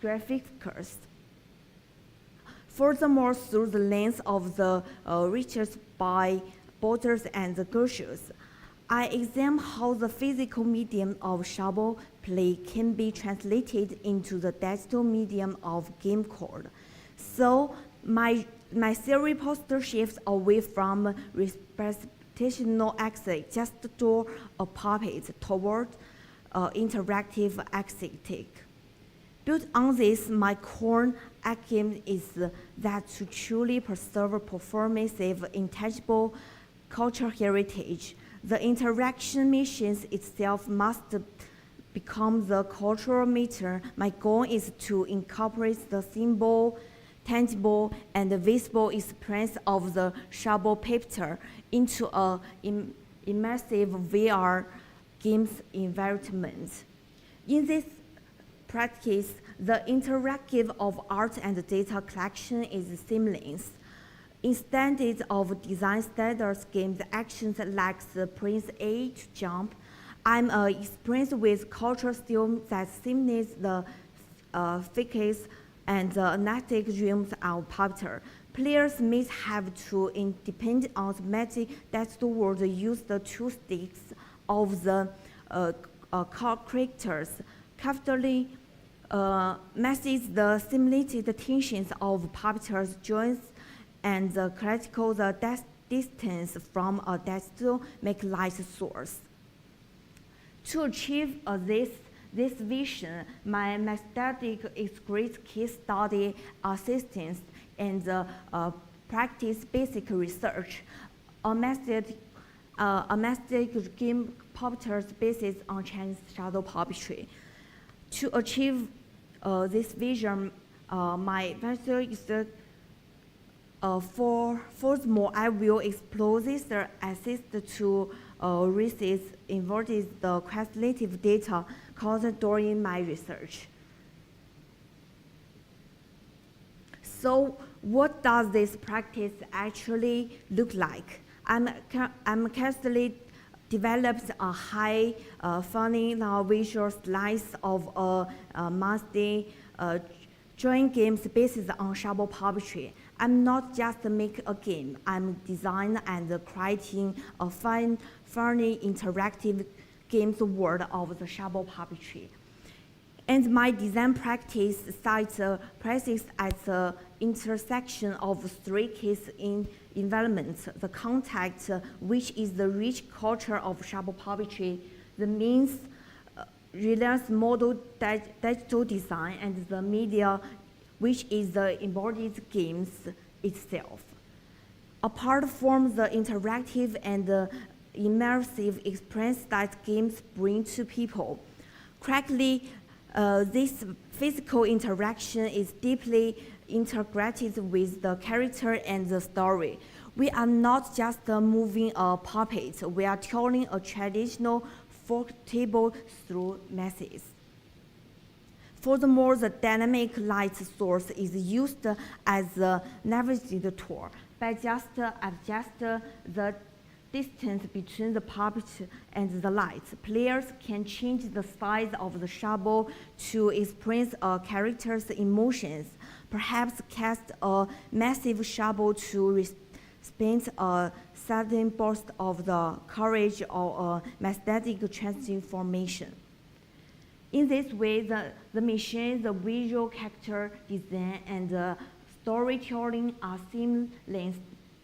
Speaker 7: graphics. Furthermore, through the lens of the research by Borders and Gershus, I examine how the physical medium of shadow play can be translated into the digital medium of game code. So my theory poster shifts away from representational aesthetic, just draw a puppet, toward interactive aesthetic. Built on this, my core aim is that to truly preserve performative, intangible cultural heritage, the interaction missions itself must become the cultural meter. My goal is to incorporate the symbol, tangible, and visible experience of the shadow puppeter into a immersive VR games environment. In this practice, the interactive of art and data collection is seamless. Instead of design standard games actions like the Prince A to jump, I'm experienced with cultural style that simulates the physics and the aesthetic realms of puppeter. Players may have to, independent on the magic digital world, use the two sticks of the characters, carefully matches the simulated tensions of puppeter's joints and the critical distance from a digital make-light source. To achieve this vision, my methodic integrates case study assistance and practice basic research. A method game puppeters based on Chinese shadow puppetry. To achieve this vision, my method is Furthermore, I will explore this assist to resist inverted the quantitative data collected during my research. So what does this practice actually look like? I'm currently developed a high funny visual slice of a monthly drawing games based on Shabo puppetry. I'm not just make a game, I'm designing and creating a funny interactive games world of the Shabo puppetry. And my design practice cites practice at the intersection of three key environments: the context, which is the rich culture of Shabo puppetry, the means reliance model digital design, and the media, which is the embodied games itself. Apart from the interactive and immersive experience that games bring to people, correctly, this physical interaction is deeply integrated with the character and the story. We are not just moving a puppet, we are telling a traditional folk tale through masses. Furthermore, the dynamic light source is used as a navigator by just adjust the distance between the puppet and the light. Players can change the size of the Shabo to experience a character's emotions, perhaps cast a massive Shabo to respond a sudden burst of the courage or a majestic transformation. In this way, the machine, the visual character design, and storytelling are seamless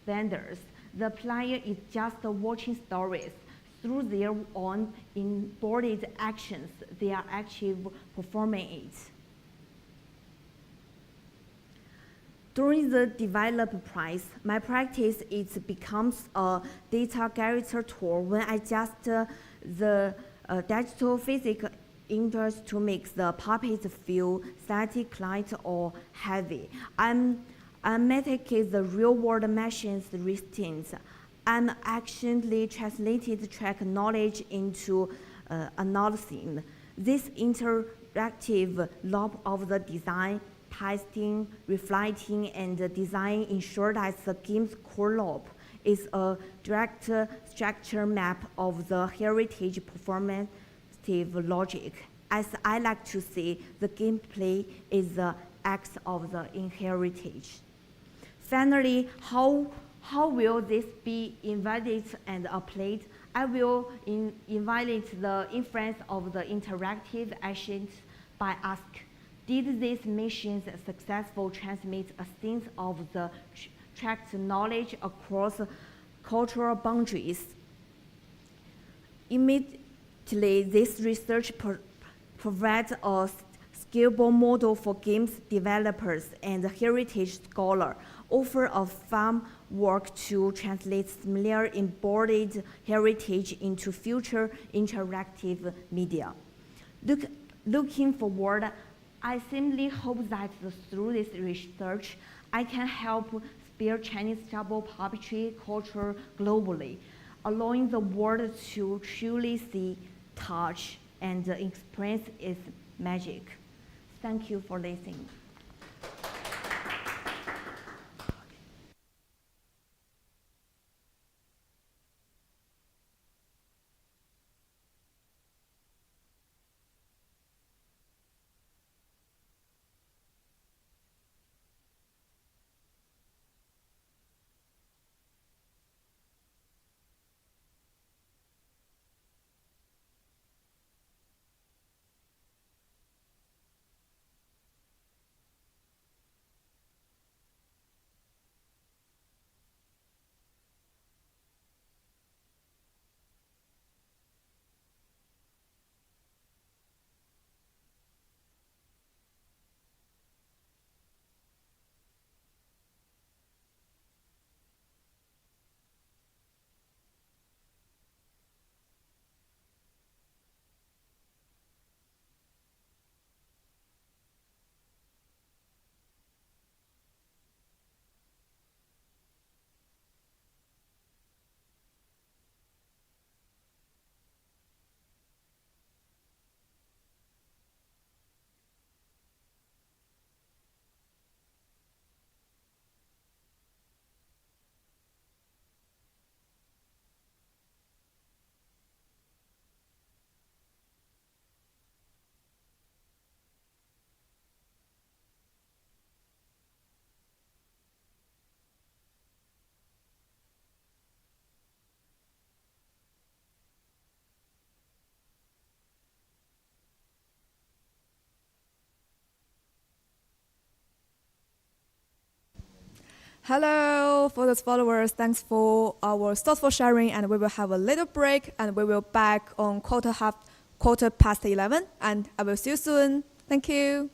Speaker 7: vendors. The player is just watching stories. Through their own embodied actions, they are actually performing it. During the development process, my practice becomes a data character tool when I adjust the digital physics interest to make the puppet feel static, light, or heavy. I mitigate the real-world machine's resistance. I'm actionally translated track knowledge into analyzing. This interactive loop of the design, testing, reflecting, and design ensure that the game's core loop is a direct structure map of the heritage performative logic. As I like to say, the gameplay is the act of the inheritage. Finally, how will this be invited and applied? I will invite the inference of the interactive actions by asking, did these missions successfully transmit a sense of the tracked knowledge across cultural boundaries? Immediately, this research provides a scalable model for games developers and heritage scholars, offer a framework to translate similar embodied heritage into future interactive media. Looking forward, I simply hope that through this research, I can help spear Chinese Shabo puppetry culture globally, allowing the world to truly see, touch, and experience its magic. Thank you for listening.
Speaker 1: Hello, for those followers. Thanks for our thoughtful sharing, and we will have a little break, and we will back on quarter past 11, and I will see you soon. Thank you.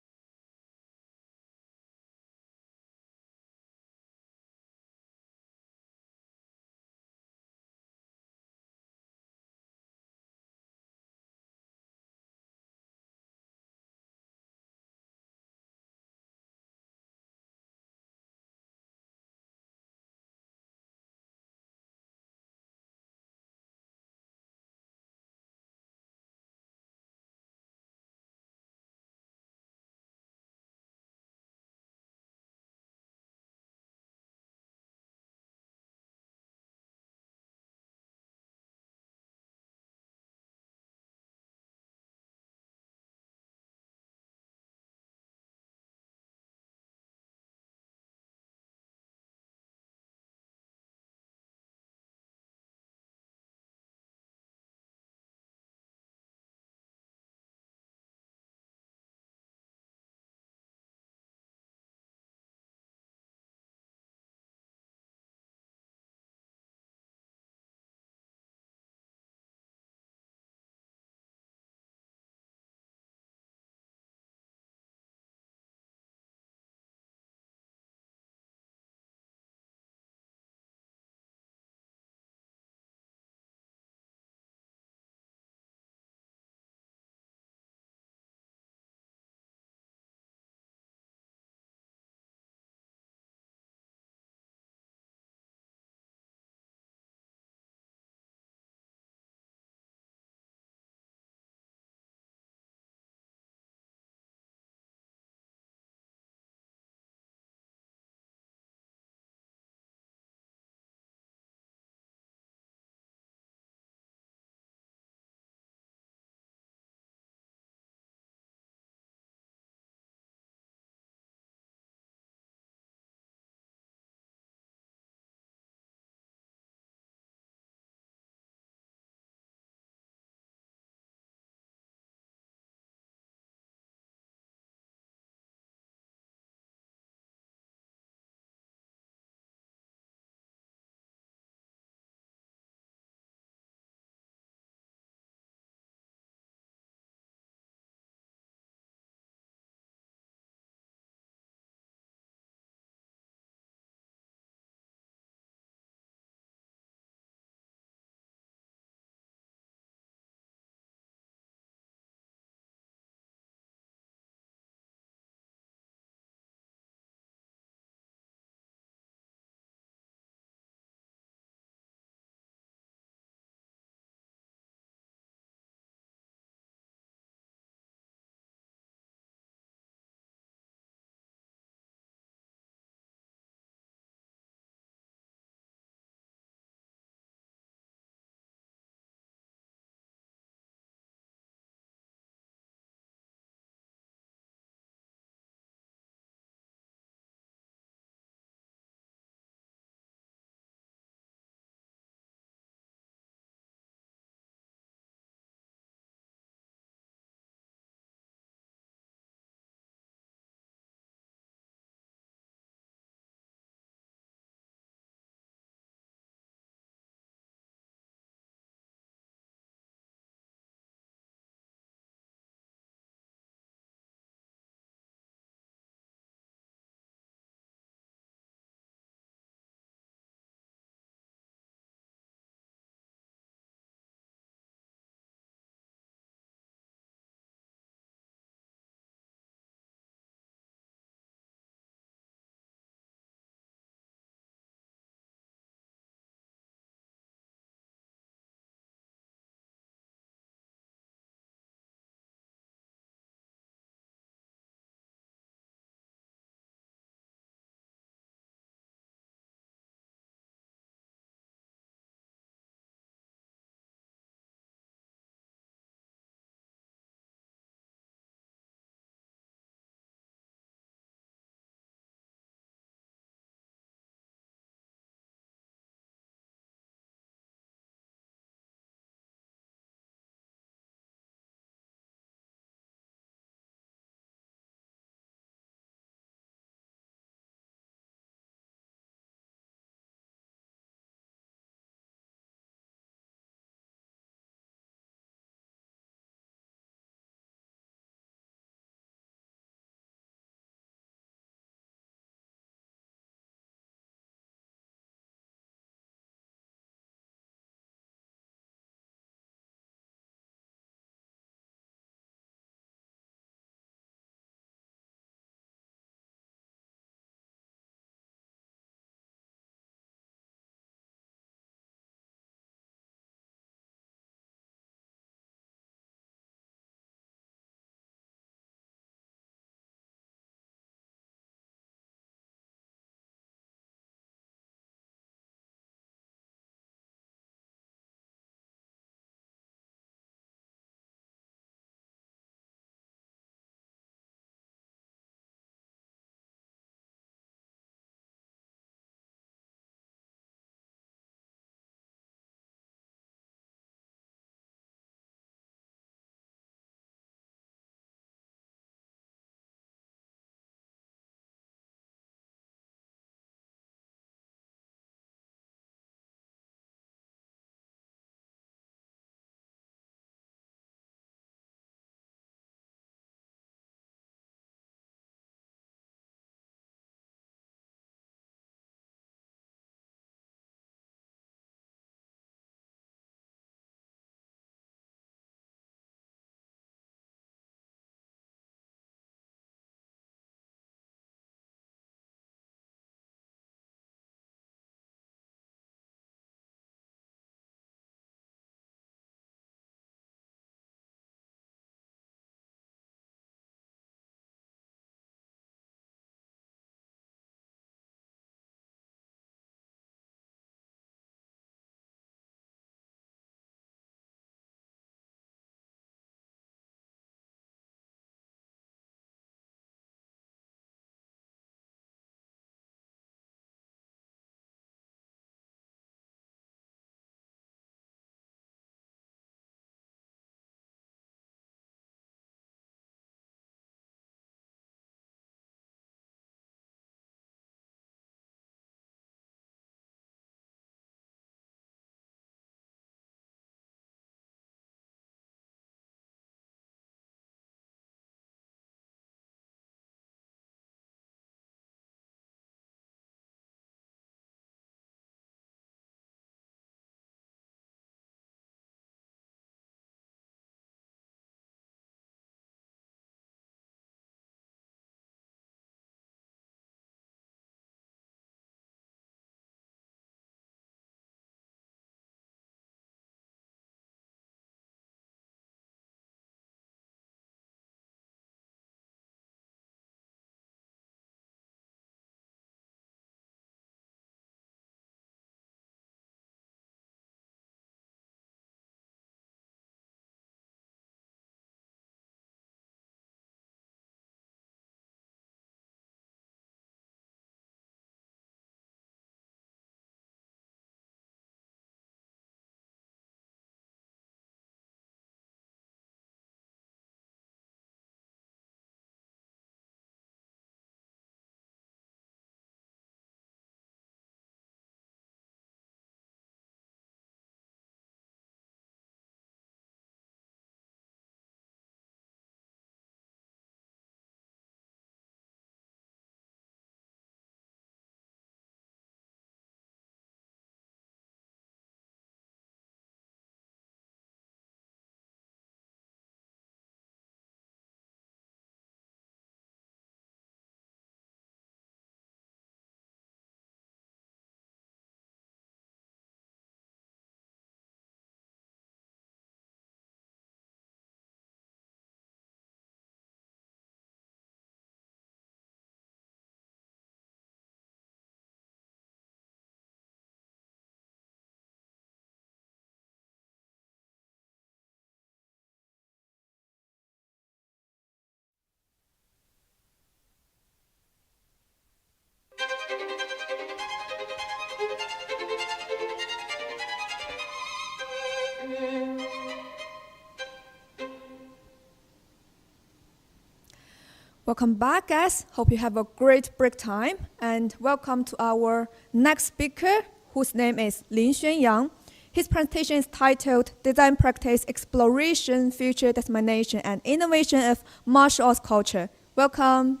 Speaker 1: Welcome back, guys. Hope you have a great break time. And welcome to our next speaker, whose name is Lin Xuanyang. His presentation is titled Design Practice Exploration, Future Dissemination, and Innovation of Martial Arts Culture. Welcome.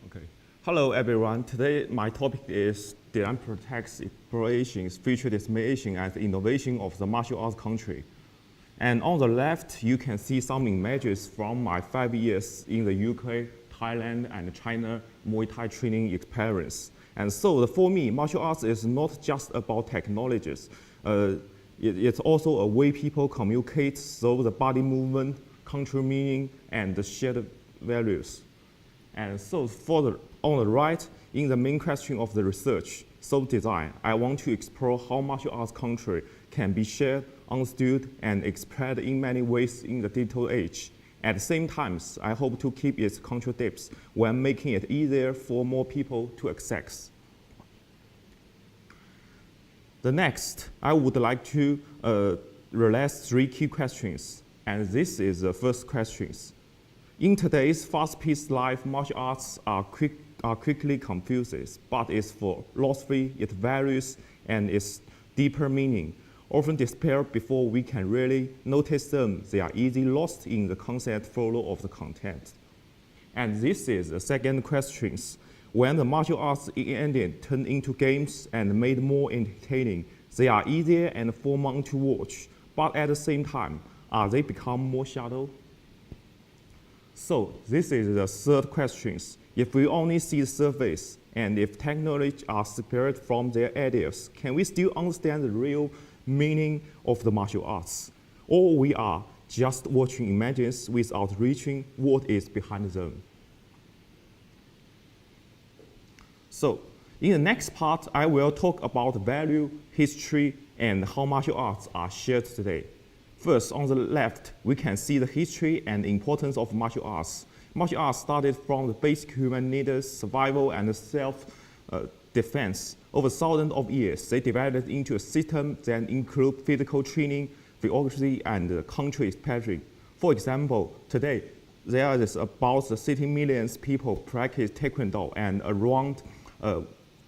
Speaker 8: Okay. Hello, everyone. Today, my topic is Design Practice Exploration, Future Dissemination, and Innovation of the Martial Arts Country. And on the left, you can see some images from my 5 years in the UK, Thailand, and China Muay Thai training experience. And so for me, martial arts is not just about technologies. It's also a way people communicate through the body movement, cultural meaning, and the shared values. And so on the right, in the main question of the research, design, I want to explore how martial arts culture can be shared, understood, and expressed in many ways in the digital age. At the same time, I hope to keep its cultural depth while making it easier for more people to access. The next, I would like to release 3 key questions, and this is the first question. In today's fast-paced life, martial arts are quickly confused, but its philosophy, its values, and its deeper meaning often disappear before we can really notice them. They are easily lost in the concept flow of the content. And this is the second question. When the martial arts ended turned into games and made more entertaining, they are easier and fun to watch, but at the same time, are they become more shallow? So this is the third question. If we only see the surface, and if technology are separated from their ideas, can we still understand the real meaning of the martial arts? Or we are just watching images without reaching what is behind them? So in the next part, I will talk about value, history, and how martial arts are shared today. First, on the left, we can see the history and importance of martial arts. Martial arts started from the basic human needs, survival, and self-defense. Over thousands of years, they developed into a system that includes physical training, choreography, and country expression. For example, today, there is about 60 million people practice Taekwondo, and around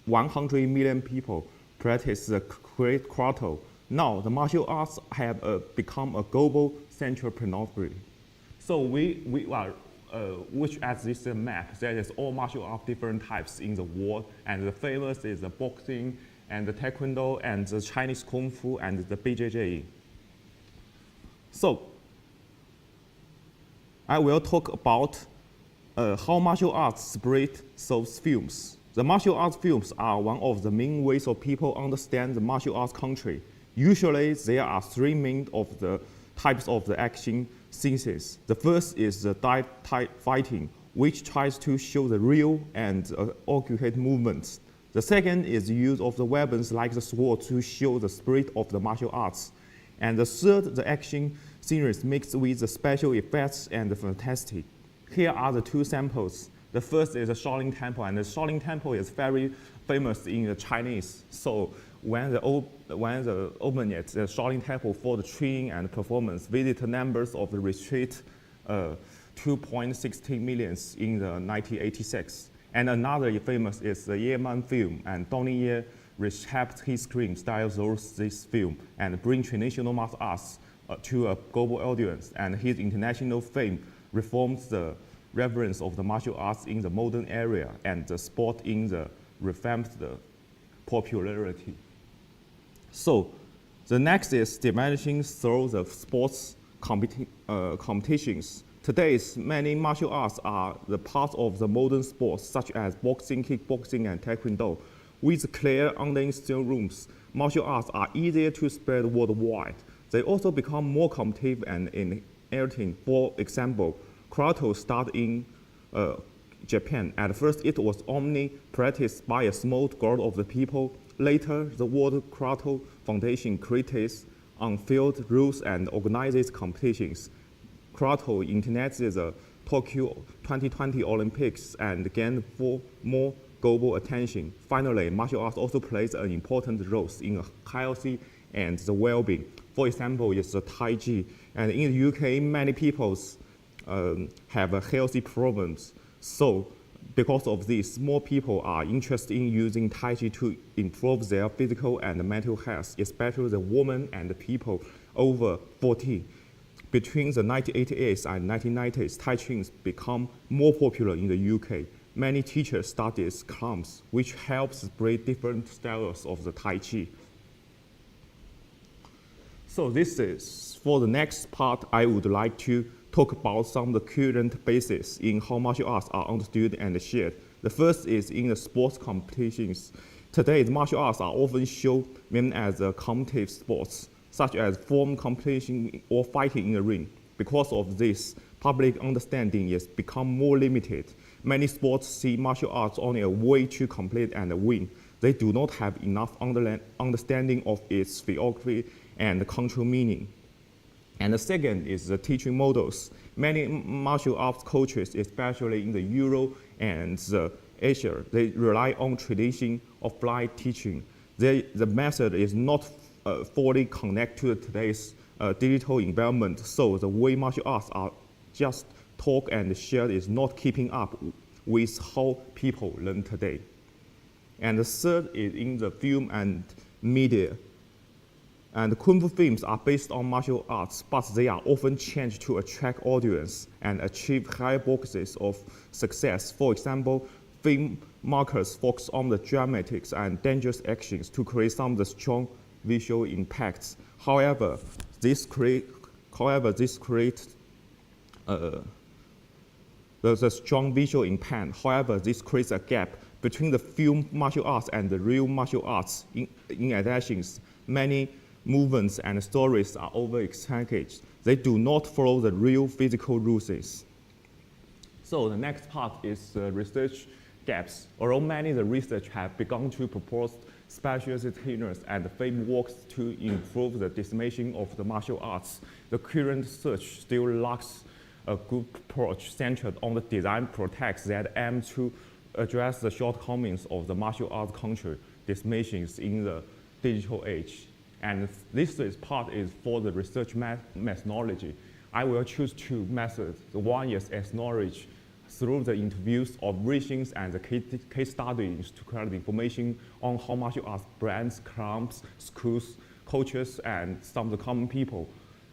Speaker 8: 100 million people practice the karate. Now, the martial arts have become a global central phenomenon. So we are which at this map, there is all martial arts different types in the world, and the famous is the boxing, and the Taekwondo, and the Chinese Kung Fu, and the BJJ. So, I will talk about how martial arts spread those films. The martial arts films are one of the main ways of people understand the martial arts country. Usually, there are 3 main of the types of the action scenes. The first is the type fighting, which tries to show the real and accurate movements. The second is the use of the weapons like the sword to show the spirit of the martial arts. And the third, the action series mixed with the special effects and the fantastic. Here are the 2 samples. The first is the Shaolin Temple, and the Shaolin Temple is very famous in the Chinese. So when the opened the Shaolin Temple for the training and performance, visitor numbers of the retreat 2.16 million in the 1986. And another famous is the Yeman film, and Donnie Ye reshaped his screen style through this film and bring traditional martial arts to a global audience. And his international fame reforms the reverence of the martial arts in the modern era and the sport in the revamped popularity. So the next is diminishing through the sports competitions. Today's many martial arts are the part of the modern sports such as boxing, kickboxing, and taekwondo. With clear understanding rules, martial arts are easier to spread worldwide. They also become more competitive and entertaining. For example, karate started in Japan. At first, it was only practiced by a small group of the people. Later, the World Karate Foundation creates on-field rules and organizes competitions. Karate integrated the Tokyo 2020 Olympics and gained more global attention. Finally, martial arts also plays an important role in healthy and the well-being. For example, is the Tai Chi. And in the UK, many people have healthy problems. So because of this, more people are interested in using Tai Chi to improve their physical and mental health, especially the women and the people over 40. Between the 1980s and 1990s, Tai Chi become more popular in the UK. Many teachers study clubs, which helps break different styles of the Tai Chi. So this is, for the next part, I would like to talk about some of the current bases in how martial arts are understood and shared. The first is in the sports competitions. Today, the martial arts are often shown as competitive sports, such as form competition or fighting in the ring. Because of this, public understanding has become more limited. Many sports see martial arts only a way to compete and win. They do not have enough understanding of its theory and cultural meaning. And the second is the teaching models. Many martial arts coaches, especially in the Europe and Asia, they rely on tradition of blind teaching. The method is not fully connected to today's digital environment, so the way martial arts are just taught and shared is not keeping up with how people learn today. And the third is in the film and media. And Kung Fu films are based on martial arts, but they are often changed to attract audience and achieve higher boxes of success. For example, film markers focus on the dramatics and dangerous actions to create some of the strong visual impacts. However, this creates the strong visual impact. However, this creates a gap between the film martial arts and the real martial arts. In addition, many movements and stories are over-exaggerated. They do not follow the real physical rules. So the next part is research gaps. Although many of the research have begun to propose specialist trainers and frameworks to improve the dissemination of the martial arts, the current research still lacks a good approach centered on the design projects that aim to address the shortcomings of the martial arts culture disseminations in the digital age. And this part is for the research methodology. I will choose two methods. The one is ethnology, through the interviews of regions and the case studies to collect information on how martial arts brands, clubs, schools, coaches, and some of the common people,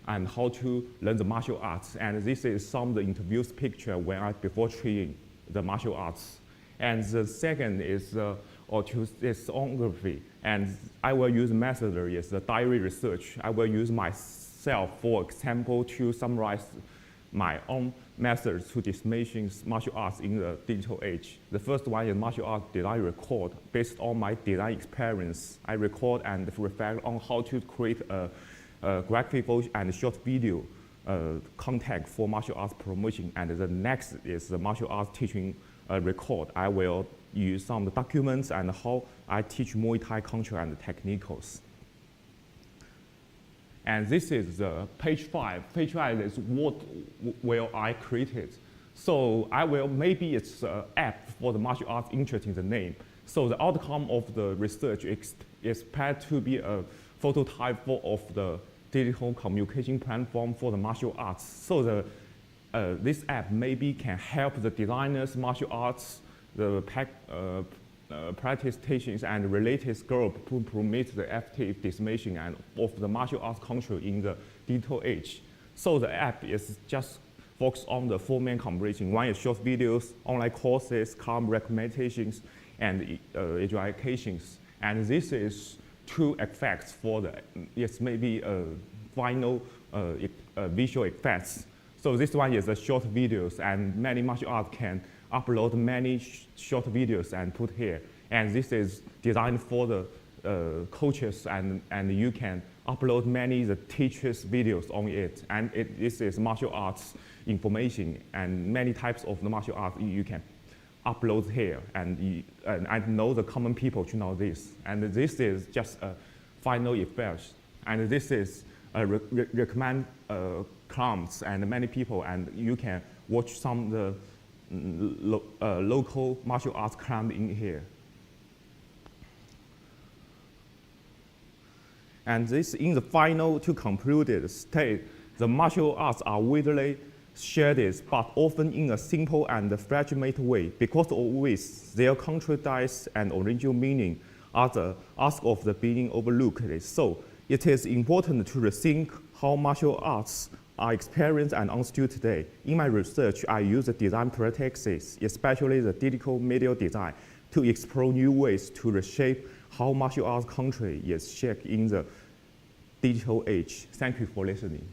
Speaker 8: and how to learn the martial arts. And this is some of the interviews picture before training the martial arts. And the second is ethnography. And I will use method is the diary research. I will use myself, for example, to summarize my own methods to dissemination martial arts in the digital age. The first one is martial arts design record. Based on my design experience, I record and reflect on how to create a graphic and short video content for martial arts promotion. And the next is the martial arts teaching record. I will use some of the documents and how I teach Muay Thai culture and technicals. And this is page 5. Page 5 is what will I created. So I will, maybe it's an app for the martial arts interest in the name. So the outcome of the research is expected to be a prototype of the digital communication platform for the martial arts. So this app maybe can help the designers, martial arts, the practice teachings and related group to promote the effective dissemination of the martial arts culture in the digital age. So the app is just focused on the 4 main combinations. One is short videos, online courses, club recommendations, and educations. And this is 2 effects for the, it's maybe final visual effects. So this one is the short videos, and many martial arts can upload many short videos and put here. And this is designed for the coaches, and you can upload many the teachers' videos on it. And this is martial arts information, and many types of the martial arts you can upload here. And I know the common people to know this. And this is just a final effect. And this is recommend clubs and many people, and you can watch some of the local martial arts club in here. And this, in the final to concluded state, the martial arts are widely shared, but often in a simple and fragmented way. Because of which, their contradictions and original meaning are the ask of the being overlooked. So it is important to rethink how martial arts are experienced and understood today. In my research, I use the design practices, especially the digital media design, to explore new ways to reshape how martial arts country is shaped in the digital age. Thank you for listening.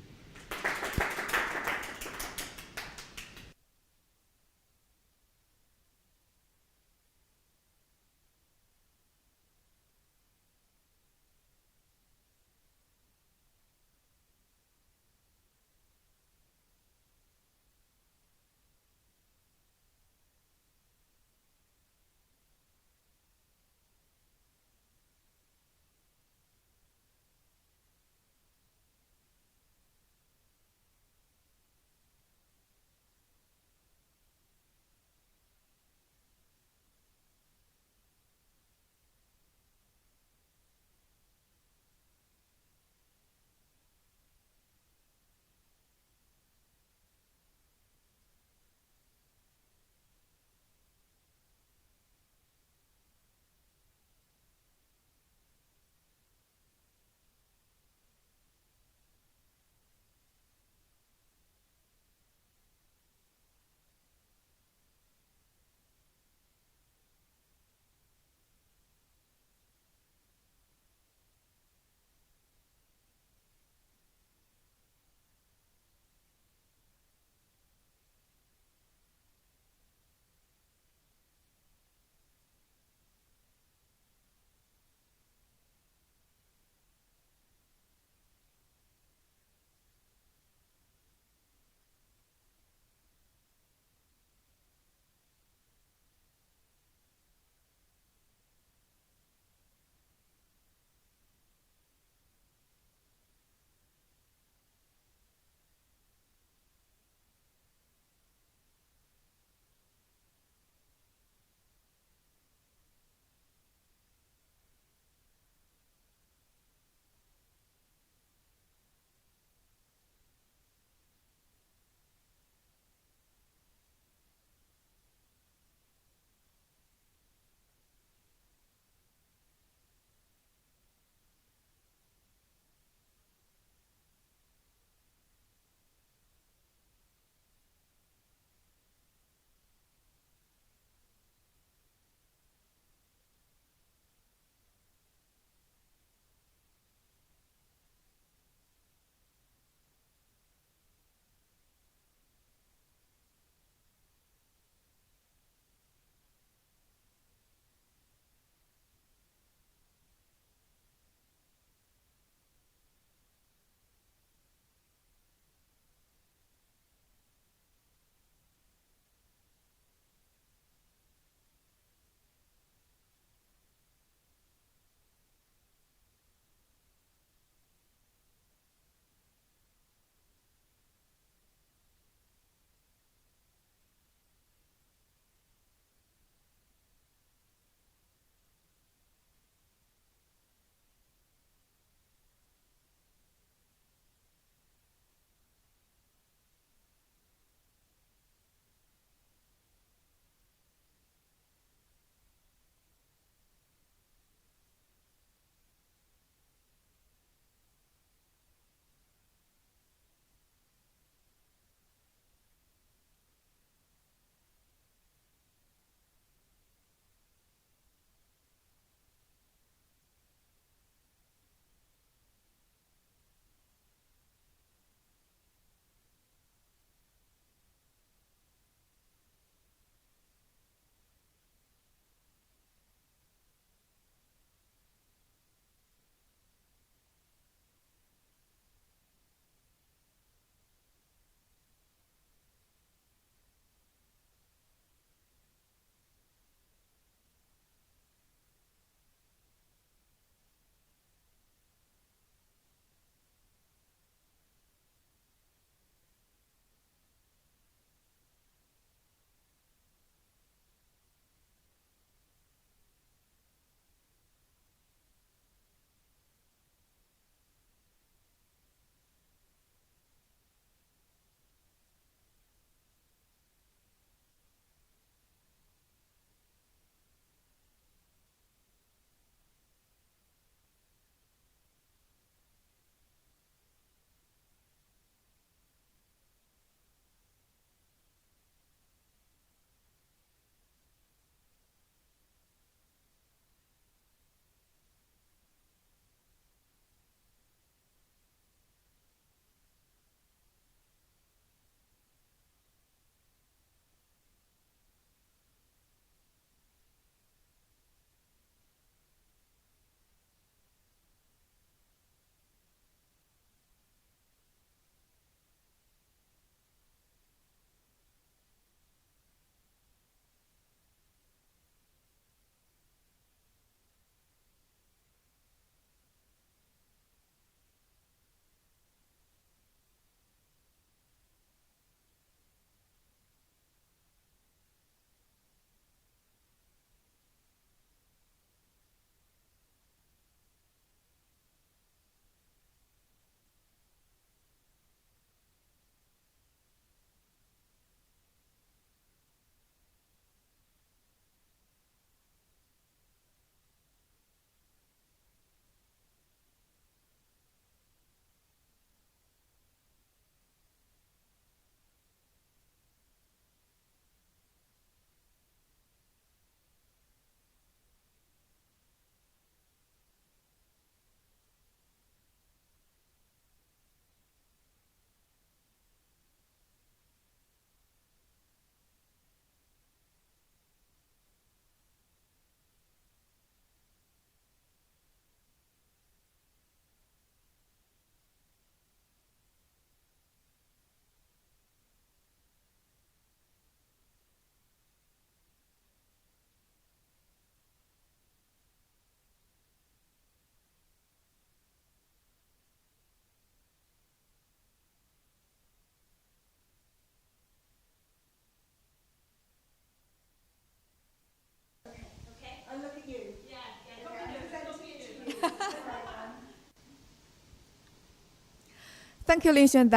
Speaker 1: thank you, Linxuan.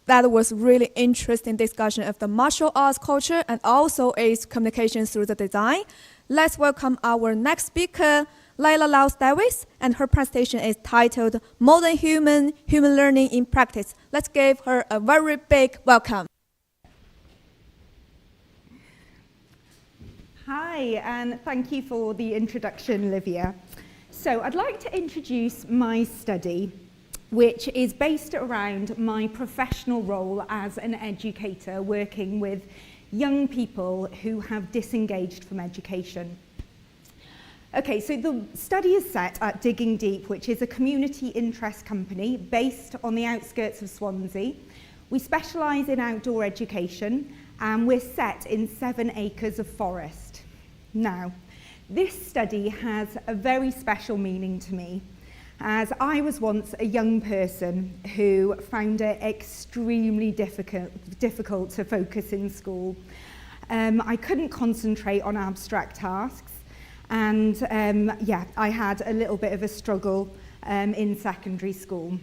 Speaker 1: That was really interesting discussion of the martial arts culture and also its communication through the design. Let's welcome our next speaker, Layla Laus Davis, and her presentation is titled Modern Human Learning in Practice. Let's give her a very big welcome.
Speaker 9: Hi, and thank you for the introduction, Olivia. So I'd like to introduce my study, which is based around my professional role as an educator working with young people who have disengaged from education. Okay, so the study is set at Digging Deep, which is a community interest company based on the outskirts of Swansea. We specialise in outdoor education, and we're set in 7 acres of forest. Now, this study has a very special meaning to me, as I was once a young person who found it extremely difficult to focus in school. I couldn't concentrate on abstract tasks, and I had a little bit of a struggle in secondary school.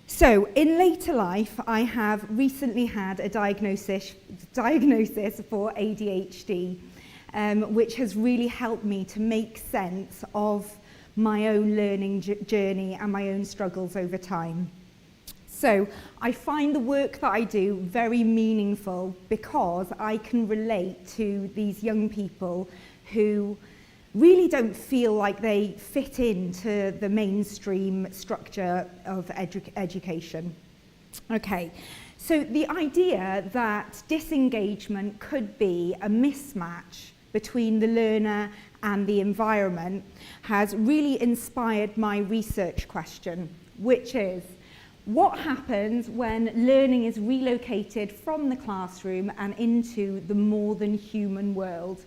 Speaker 9: So in later life, I have recently had a diagnosis for ADHD, which has really helped me to make sense of my own learning journey and my own struggles over time. So I find the work that I do very meaningful because I can relate to these young people who really don't feel like they fit into the mainstream structure of education. Okay, so the idea that disengagement could be a mismatch between the learner and the environment has really inspired my research question, which is, what happens when learning is relocated from the classroom and into the more than human world?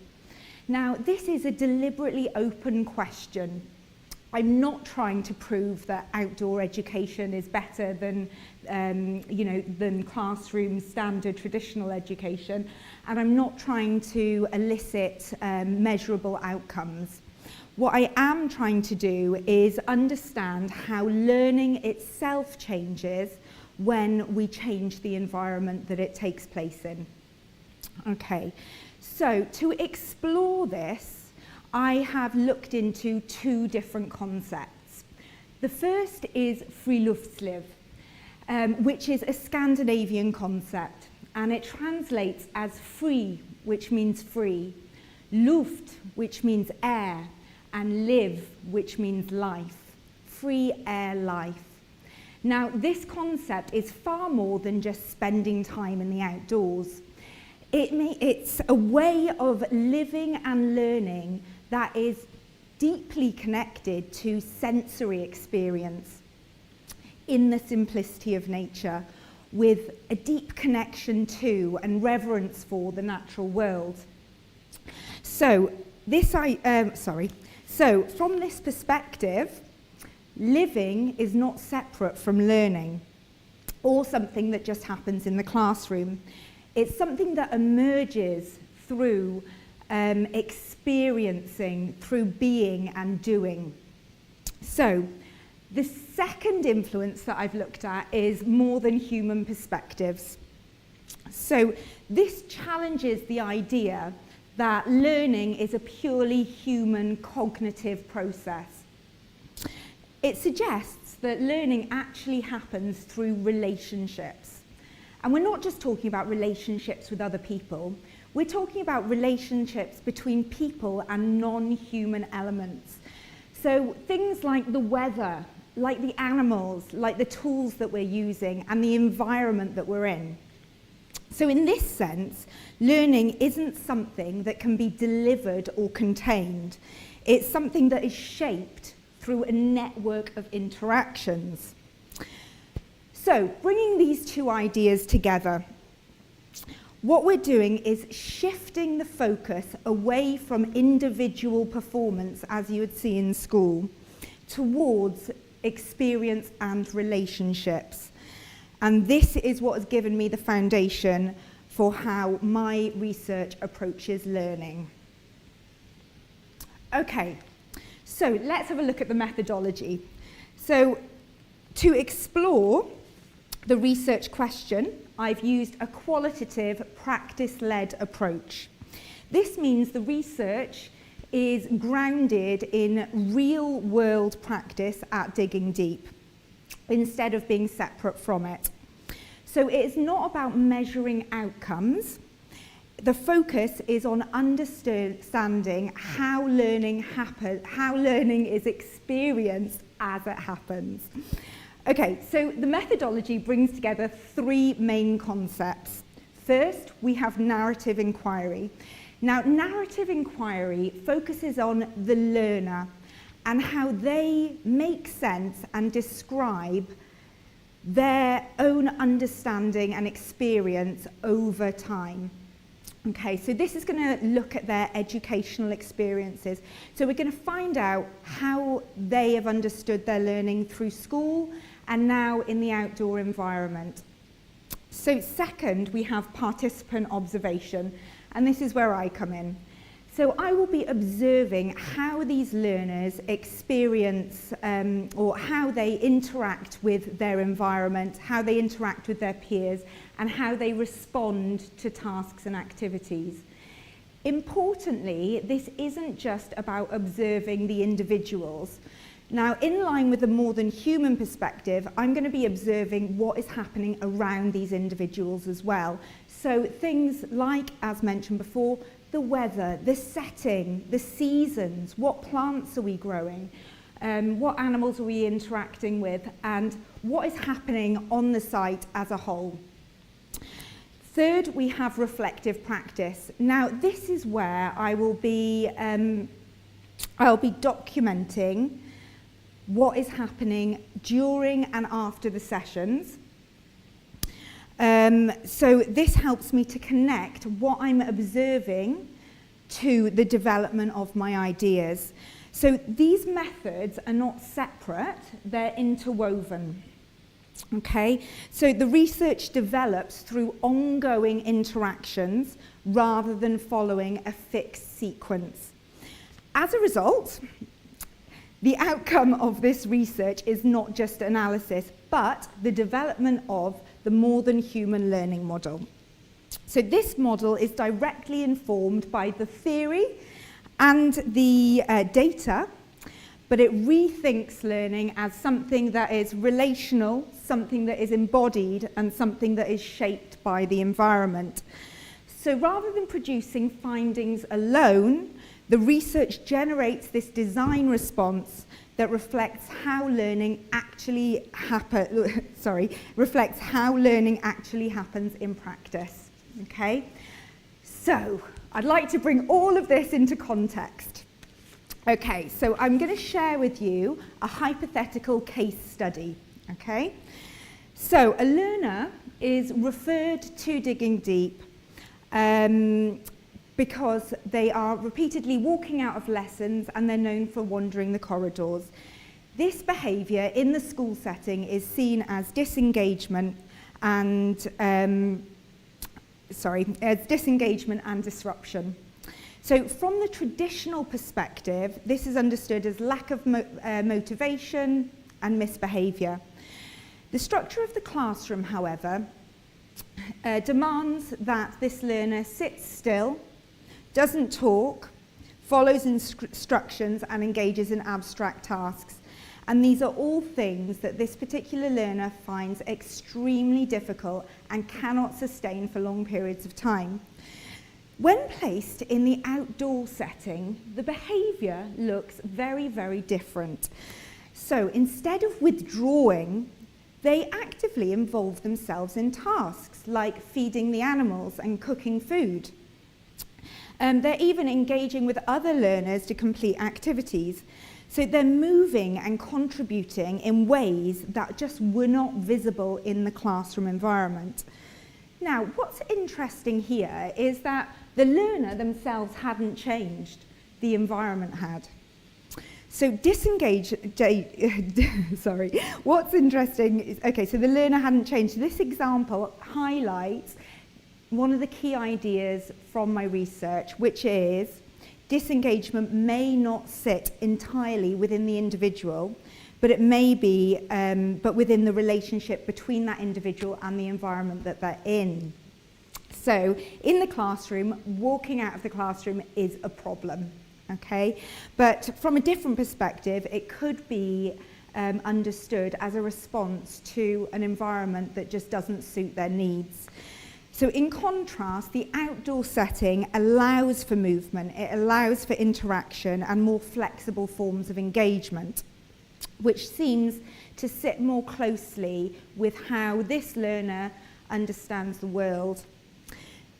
Speaker 9: Now, this is a deliberately open question. I'm not trying to prove that outdoor education is better than, than classroom standard traditional education, and I'm not trying to elicit measurable outcomes. What I am trying to do is understand how learning itself changes when we change the environment that it takes place in. Okay, so to explore this, I have looked into 2 different concepts. The first is friluftsliv, which is a Scandinavian concept, and it translates as free, which means free, luft, which means air, and live, which means life. Free air life. Now, this concept is far more than just spending time in the outdoors. It's a way of living and learning that is deeply connected to sensory experience in the simplicity of nature, with a deep connection to and reverence for the natural world. So from this perspective, living is not separate from learning or something that just happens in the classroom. It's something that emerges through experiencing, through being and doing. So the second influence that I've looked at is more than human perspectives. So this challenges the idea that learning is a purely human cognitive process. It suggests that learning actually happens through relationships. And we're not just talking about relationships with other people, we're talking about relationships between people and non-human elements. So things like the weather, like the animals, like the tools that we're using, and the environment that we're in. So in this sense, learning isn't something that can be delivered or contained. It's something that is shaped through a network of interactions. So, bringing these 2 ideas together, what we're doing is shifting the focus away from individual performance, as you would see in school, towards experience and relationships. And this is what has given me the foundation for how my research approaches learning. Okay, so let's have a look at the methodology. So to explore the research question, I've used a qualitative, practice-led approach. This means the research is grounded in real-world practice at Digging Deep, instead of being separate from it. So it is not about measuring outcomes. The focus is on understanding how learning is experienced as it happens. Okay, so the methodology brings together three main concepts. First, we have narrative inquiry. Now, narrative inquiry focuses on the learner and how they make sense and describe their own understanding and experience over time. Okay, so this is going to look at their educational experiences. So we're going to find out how they have understood their learning through school and now in the outdoor environment. So second, we have participant observation, and this is where I come in. So I will be observing how these learners experience or how they interact with their environment, how they interact with their peers, and how they respond to tasks and activities. Importantly, this isn't just about observing the individuals. Now, in line with the more than human perspective, I'm going to be observing what is happening around these individuals as well. So things like, as mentioned before, the weather, the setting, the seasons, what plants are we growing, what animals are we interacting with, and what is happening on the site as a whole. Third, we have reflective practice. Now, this is where I'll be documenting what is happening during and after the sessions. So this helps me to connect what I'm observing to the development of my ideas. So these methods are not separate, they're interwoven. Okay, so the research develops through ongoing interactions rather than following a fixed sequence. As a result, the outcome of this research is not just analysis, but the development of the more than human learning model. So this model is directly informed by the theory and the data, but it rethinks learning as something that is relational, something that is embodied, and something that is shaped by the environment. So rather than producing findings alone, the research generates this design response that reflects how learning actually happens in practice. Okay? So, I'd like to bring all of this into context. Okay, so I'm going to share with you a hypothetical case study. Okay? So, a learner is referred to Digging Deep because they are repeatedly walking out of lessons and they're known for wandering the corridors. This behaviour in the school setting is seen as disengagement and disruption. So from the traditional perspective, this is understood as lack of motivation and misbehaviour. The structure of the classroom, however, demands that this learner sits still, doesn't talk, follows instructions and engages in abstract tasks. And these are all things that this particular learner finds extremely difficult and cannot sustain for long periods of time. When placed in the outdoor setting, the behaviour looks very, very different. So instead of withdrawing, they actively involve themselves in tasks like feeding the animals and cooking food. They're even engaging with other learners to complete activities. So they're moving and contributing in ways that just were not visible in the classroom environment. Now, what's interesting here is that the learner themselves hadn't changed, the environment had. So what's interesting is, okay, so the learner hadn't changed. This example highlights one of the key ideas from my research, which is disengagement may not sit entirely within the individual, but it may be, but within the relationship between that individual and the environment that they're in. So in the classroom, walking out of the classroom is a problem, okay? But from a different perspective, it could be understood as a response to an environment that just doesn't suit their needs. So in contrast, the outdoor setting allows for movement, it allows for interaction and more flexible forms of engagement, which seems to sit more closely with how this learner understands the world.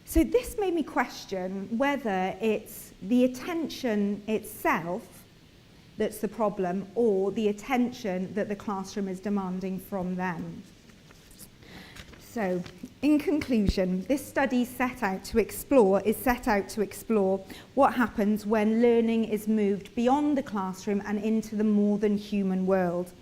Speaker 9: So this made me question whether it's the attention itself that's the problem or the attention that the classroom is demanding from them. So, in conclusion, this study is set out to explore what happens when learning is moved beyond the classroom and into the more than human world.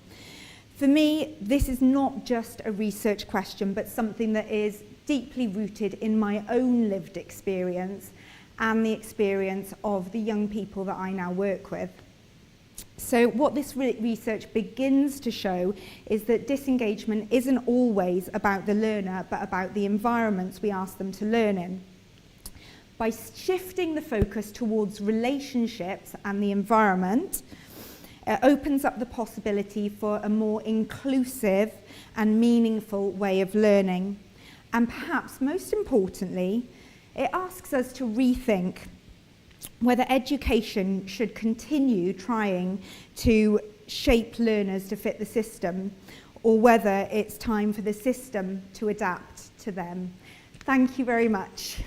Speaker 9: For me, this is not just a research question, but something that is deeply rooted in my own lived experience and the experience of the young people that I now work with. So what this research begins to show is that disengagement isn't always about the learner, but about the environments we ask them to learn in. By shifting the focus towards relationships and the environment, it opens up the possibility for a more inclusive and meaningful way of learning. And perhaps most importantly, it asks us to rethink whether education should continue trying to shape learners to fit the system, or whether it's time for the system to adapt to them. Thank you very much.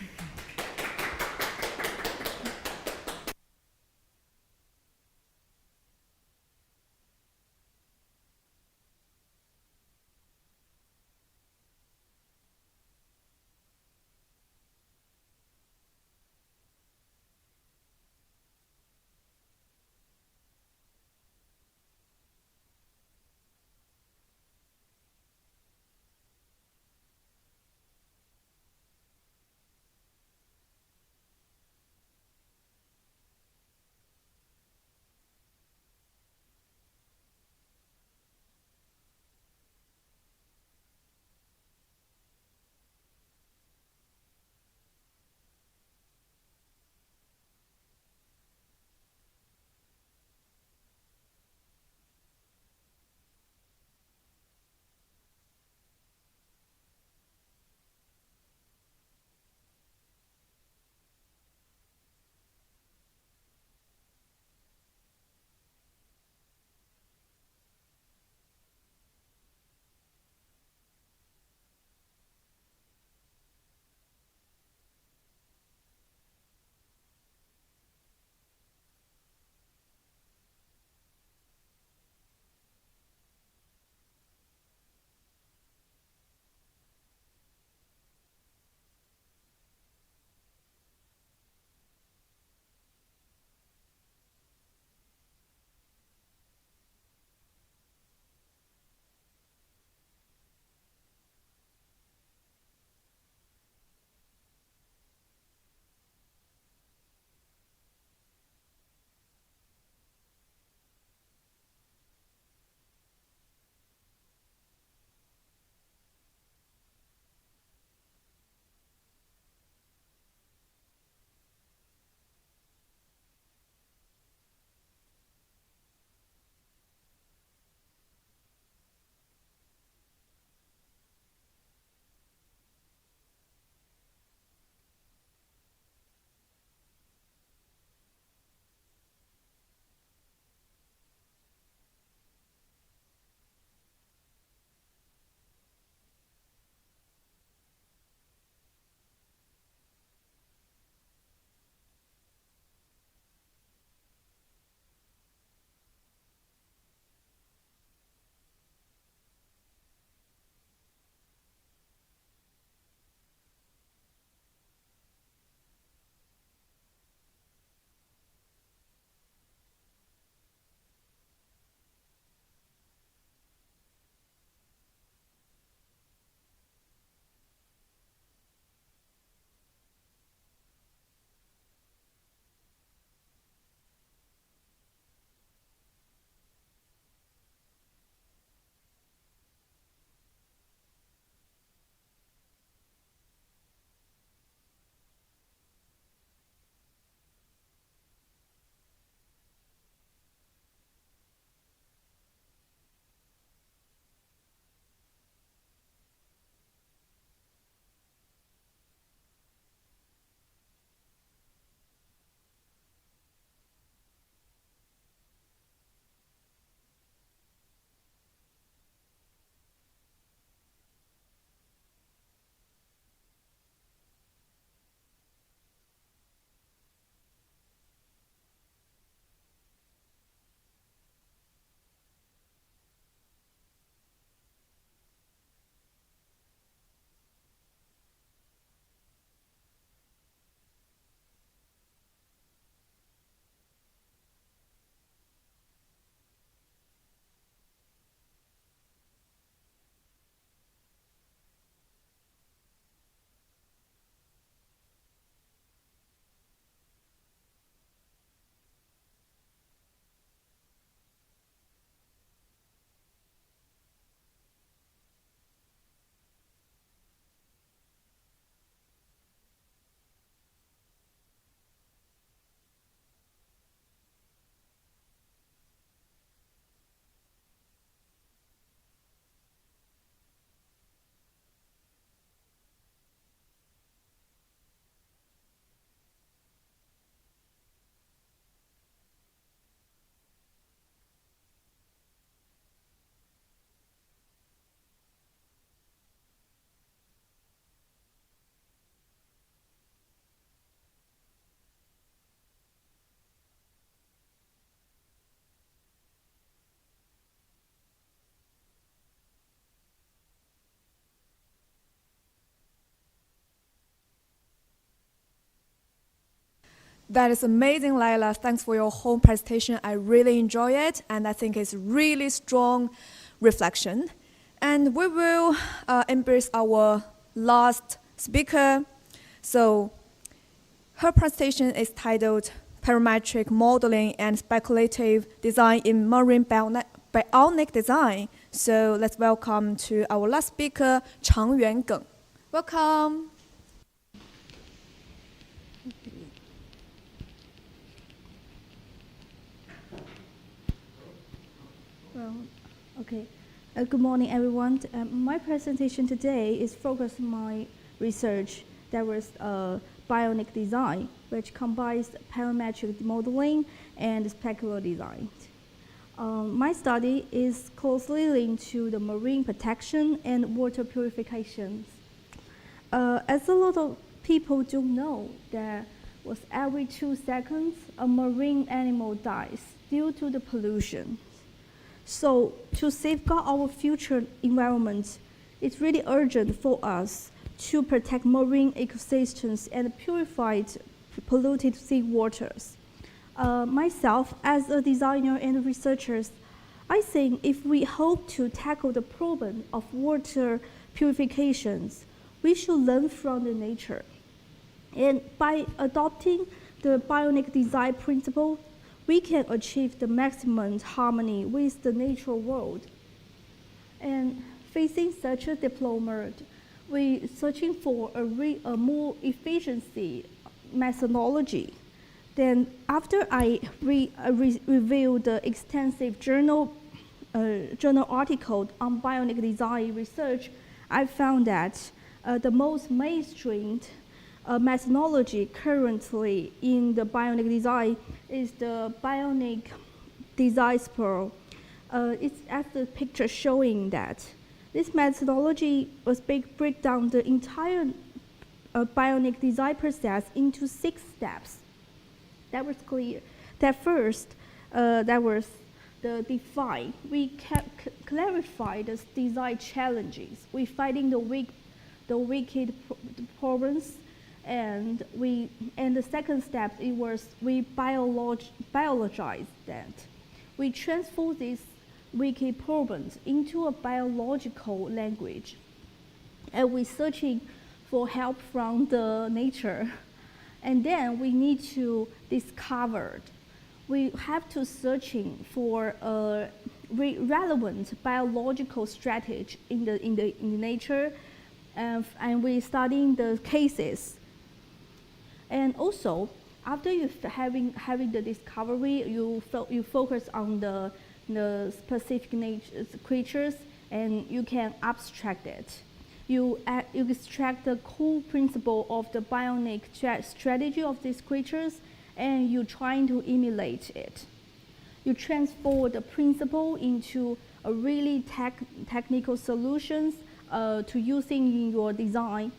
Speaker 1: That is amazing, Laila. Thanks for your whole presentation. I really enjoy it, and I think it's really strong reflection. And we will embrace our last speaker. So her presentation is titled Parametric Modeling and Speculative Design in Marine Bionic Design. So let's welcome to our last speaker, Changyuan Geng. Welcome.
Speaker 10: Okay. Good morning, everyone. My presentation today is focused on my research that was bionic design, which combines parametric modeling and speculative design. My study is closely linked to the marine protection and water purification. As a lot of people do know, that was every 2 seconds a marine animal dies due to the pollution. So to safeguard our future environment, it's really urgent for us to protect marine ecosystems and purify polluted sea waters. Myself, as a designer and researcher, I think if we hope to tackle the problem of water purifications, we should learn from the nature. And by adopting the bionic design principle, we can achieve the maximum harmony with the natural world. And facing such a deployment, we're searching for a more efficiency methodology. Then after I reviewed the extensive journal article on bionic design research, I found that the most mainstream methodology currently in the bionic design is the bionic design spiral. It's as the picture showing that this methodology was break down the entire bionic design process into 6 steps. That was clear. That first, that was the define. We clarify the design challenges. We finding the wicked problems. And the second step, it was we biologize that. We transform these wicked problems into a biological language. And we're searching for help from the nature. And then we need to discover. We have to searching for a relevant biological strategy in the nature, and we're studying the cases. And also, after you having the discovery, you focus on the specific creatures, and you can abstract it. You extract the core principle of the bionic strategy of these creatures, and you're trying to emulate it. You transform the principle into a really technical solutions to using in your design.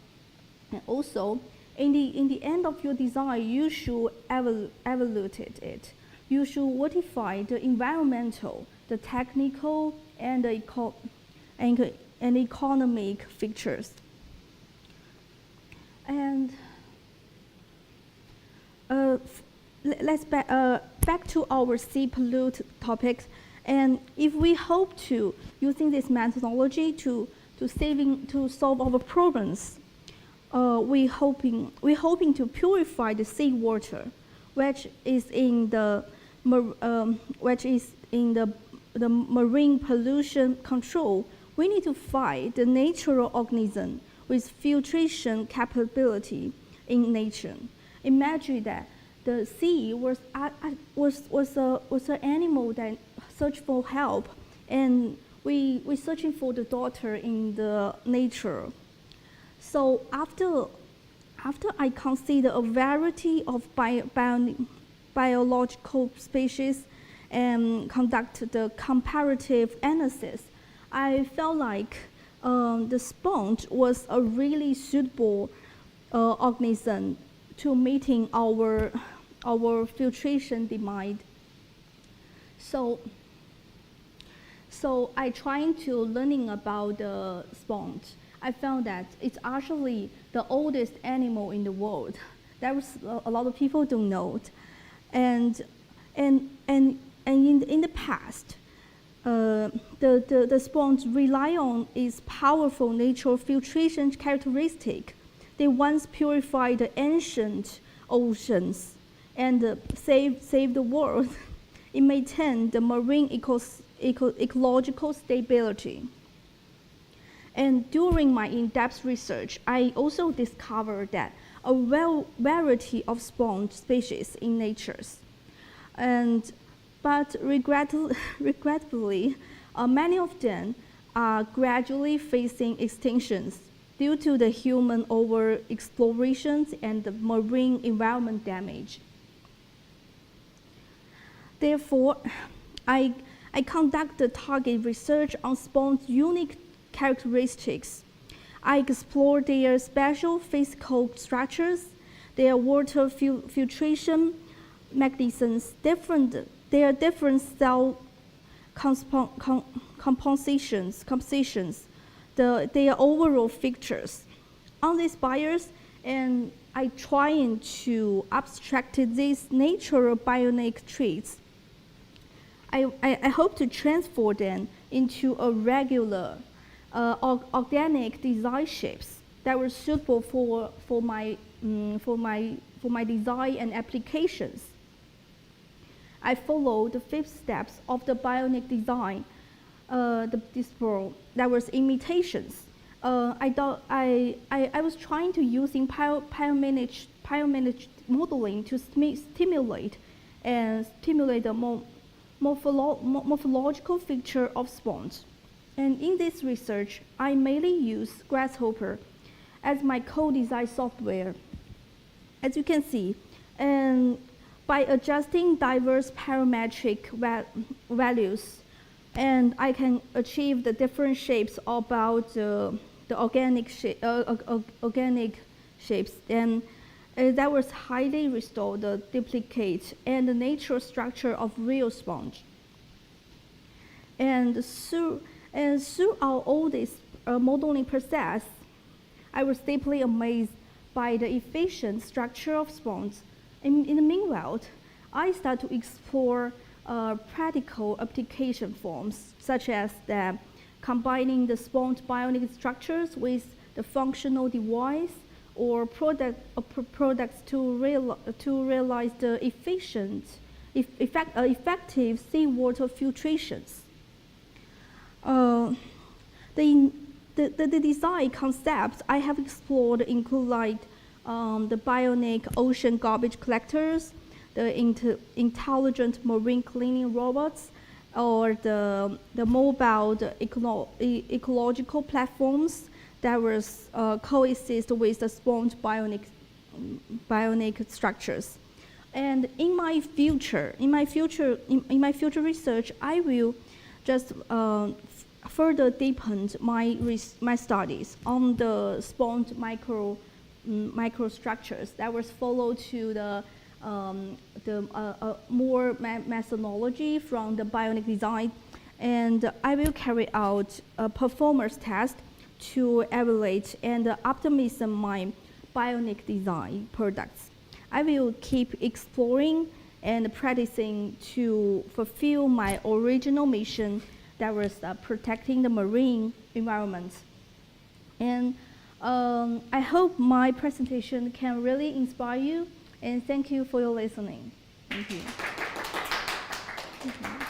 Speaker 10: And also, in the end of your design, you should evaluate it. You should verify the environmental, the technical, and the economic features. And let's back to our sea pollute topics. And if we hope to using this methodology to solve our problems, we're hoping to purify the seawater, which is in the marine pollution control. We need to find the natural organism with filtration capability in nature. Imagine that the sea was an animal that searched for help, and we're searching for the daughter in the nature. So after I consider a variety of biological species and conduct the comparative analysis, I felt like the sponge was a really suitable organism to meeting our filtration demand. So I trying to learning about the sponge. I found that it's actually the oldest animal in the world That was a lot of people don't know it. And in the past, the sponge rely on its powerful natural filtration characteristic. They once purified the ancient oceans and saved the world. It maintained the marine ecological stability. And during my in-depth research, I also discovered that a variety of sponge species in nature. But regrettably, many of them are gradually facing extinctions due to the human over-explorations and the marine environment damage. Therefore, I conducted target research on sponge unique characteristics. I explored their special physical structures, their water filtration mechanisms, their different cell compositions, their overall features. On these bias, and I trying to abstract these natural bionic traits. I hope to transform them into a regular organic design shapes that were suitable for my design and applications. I followed the 5 steps of the bionic design. That was imitations. I was trying to using biomanaged modeling to stimulate the morphological feature of sponge. And in this research, I mainly use Grasshopper as my co-design software. As you can see, and by adjusting diverse parametric values, and I can achieve the different shapes about the organic shapes, and that was highly restore the duplicate and the natural structure of real sponge. And throughout all this modeling process, I was deeply amazed by the efficient structure of sponge. In the meanwhile, I started to explore practical application forms, such as combining the sponge bionic structures with the functional device or products to realize the effective seawater filtrations. The design concepts I have explored include like the bionic ocean garbage collectors, the intelligent marine cleaning robots, or the mobile ecological platforms that was coexist with the sponge bionic structures. And in my future research, I will just further deepen my studies on the sponge microstructures that was followed to the more methodology from the bionic design, and I will carry out a performance test to evaluate and optimize my bionic design products. I will keep exploring and practicing to fulfill my original mission that was protecting the marine environment. And I hope my presentation can really inspire you, and thank you for your listening. Thank you. Thank you.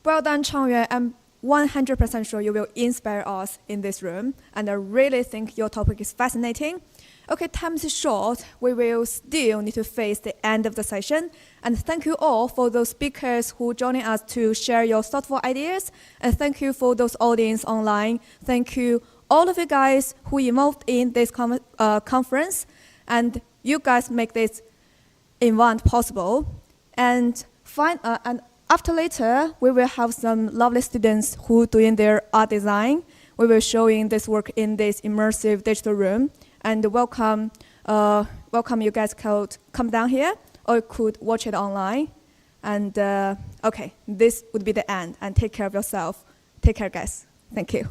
Speaker 1: Well done, Changyue. I'm 100% sure you will inspire us in this room, and I really think your topic is fascinating. Okay, time is short. We will still need to face the end of the session. And thank you all for those speakers who joining us to share your thoughtful ideas. And thank you for those audience online. Thank you all of you guys who involved in this conference. And you guys make this event possible. And after later, we will have some lovely students who doing their art design. We will showing this work in this immersive digital room. And welcome you guys could come down here, or you could watch it online. And okay, this would be the end. And take care of yourself. Take care, guys. Thank you.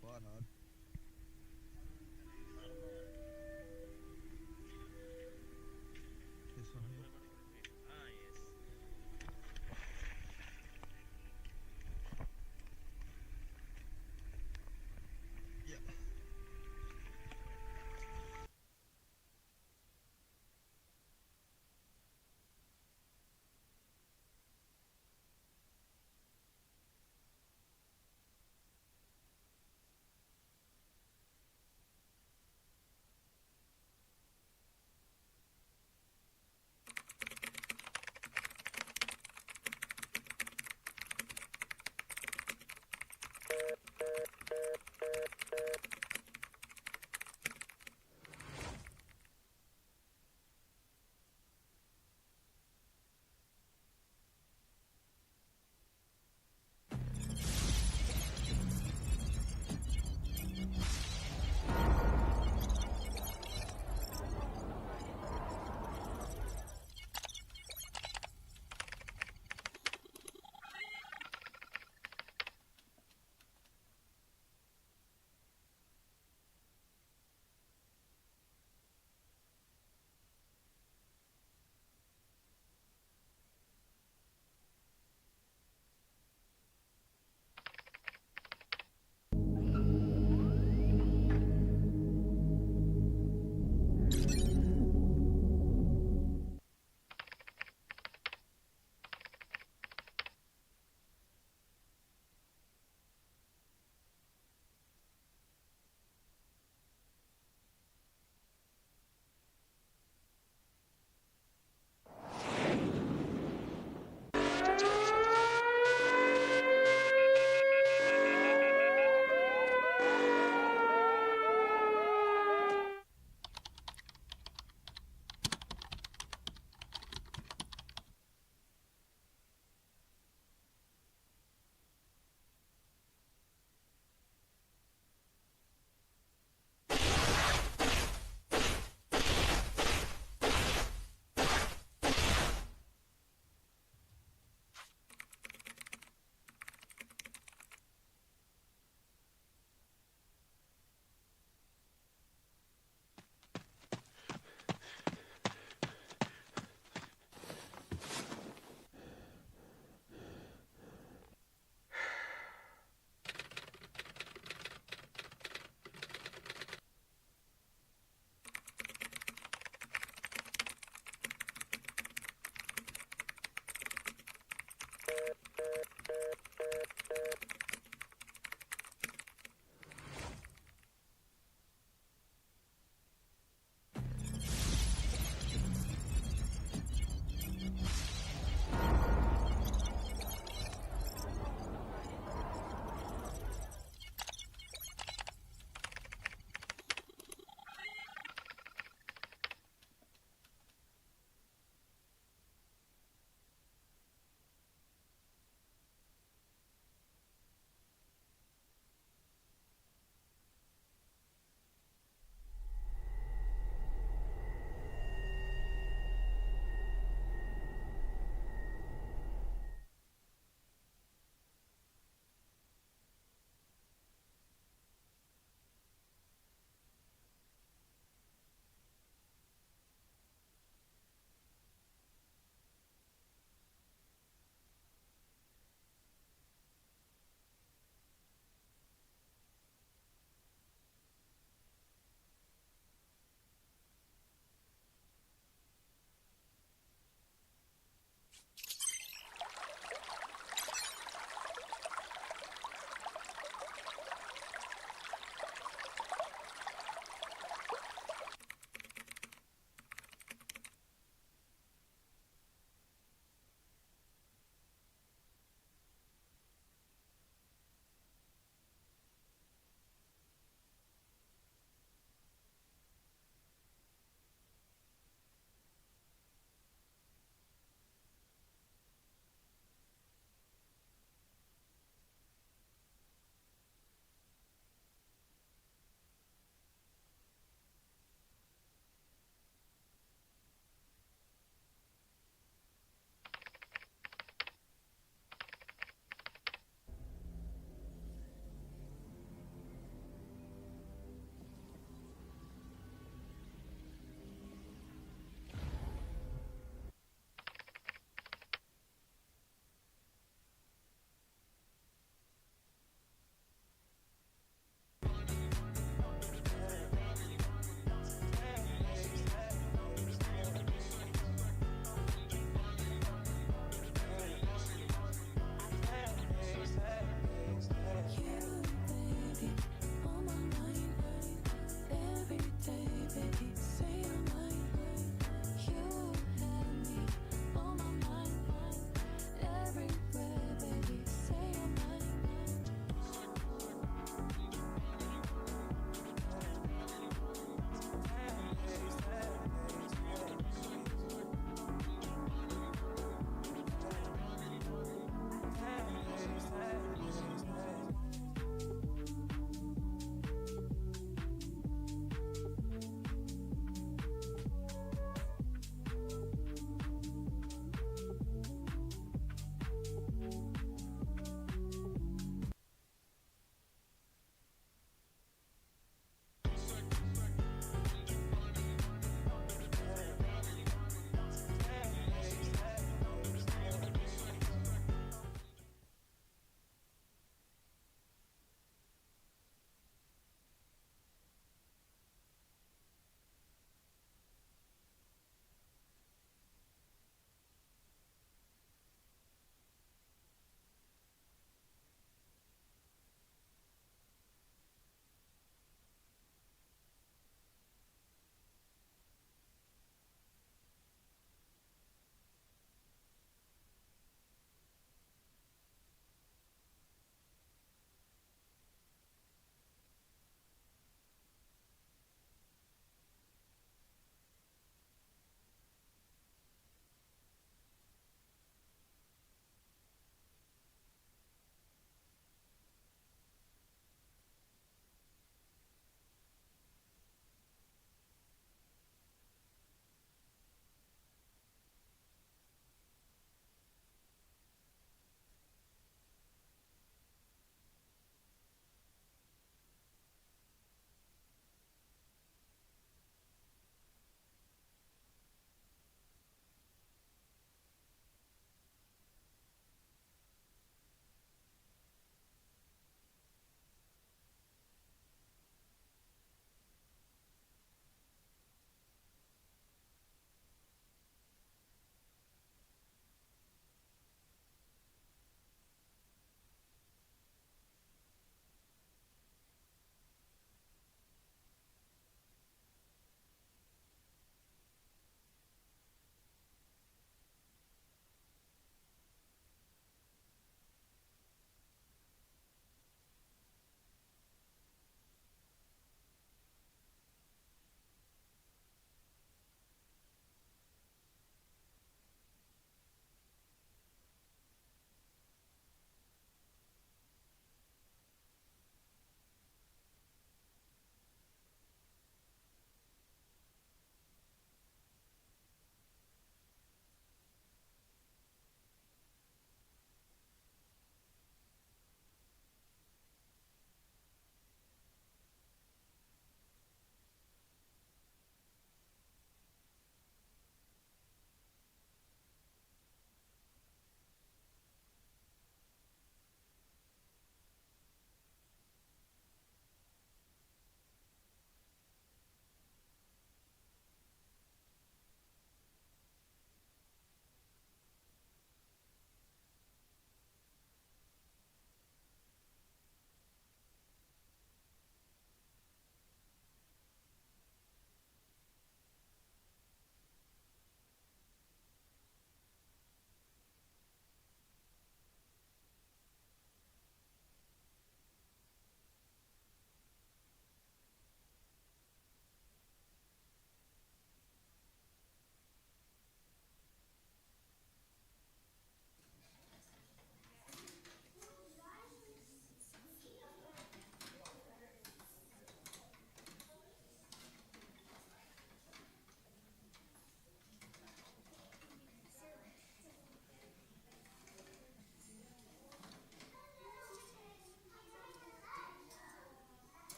Speaker 11: What, hon? This one here? Yeah.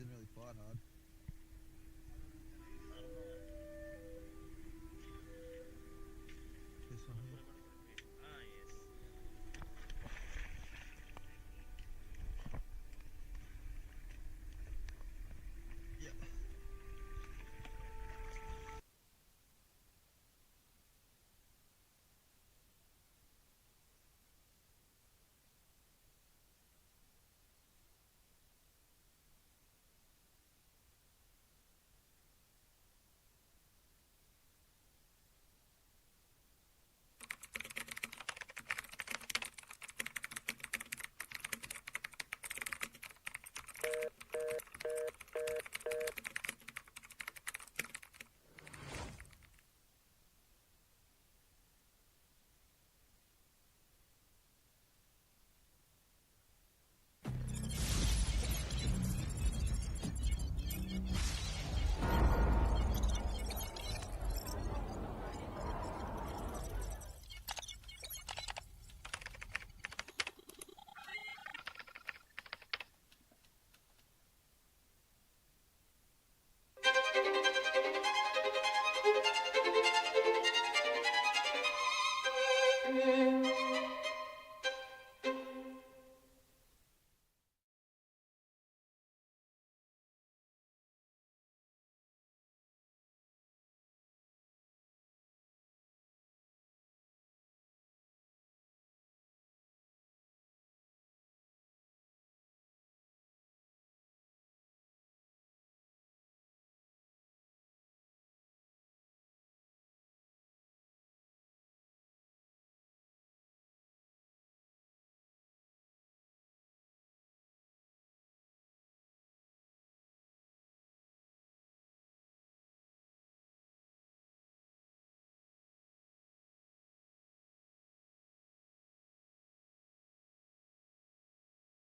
Speaker 11: didn't really fight hard.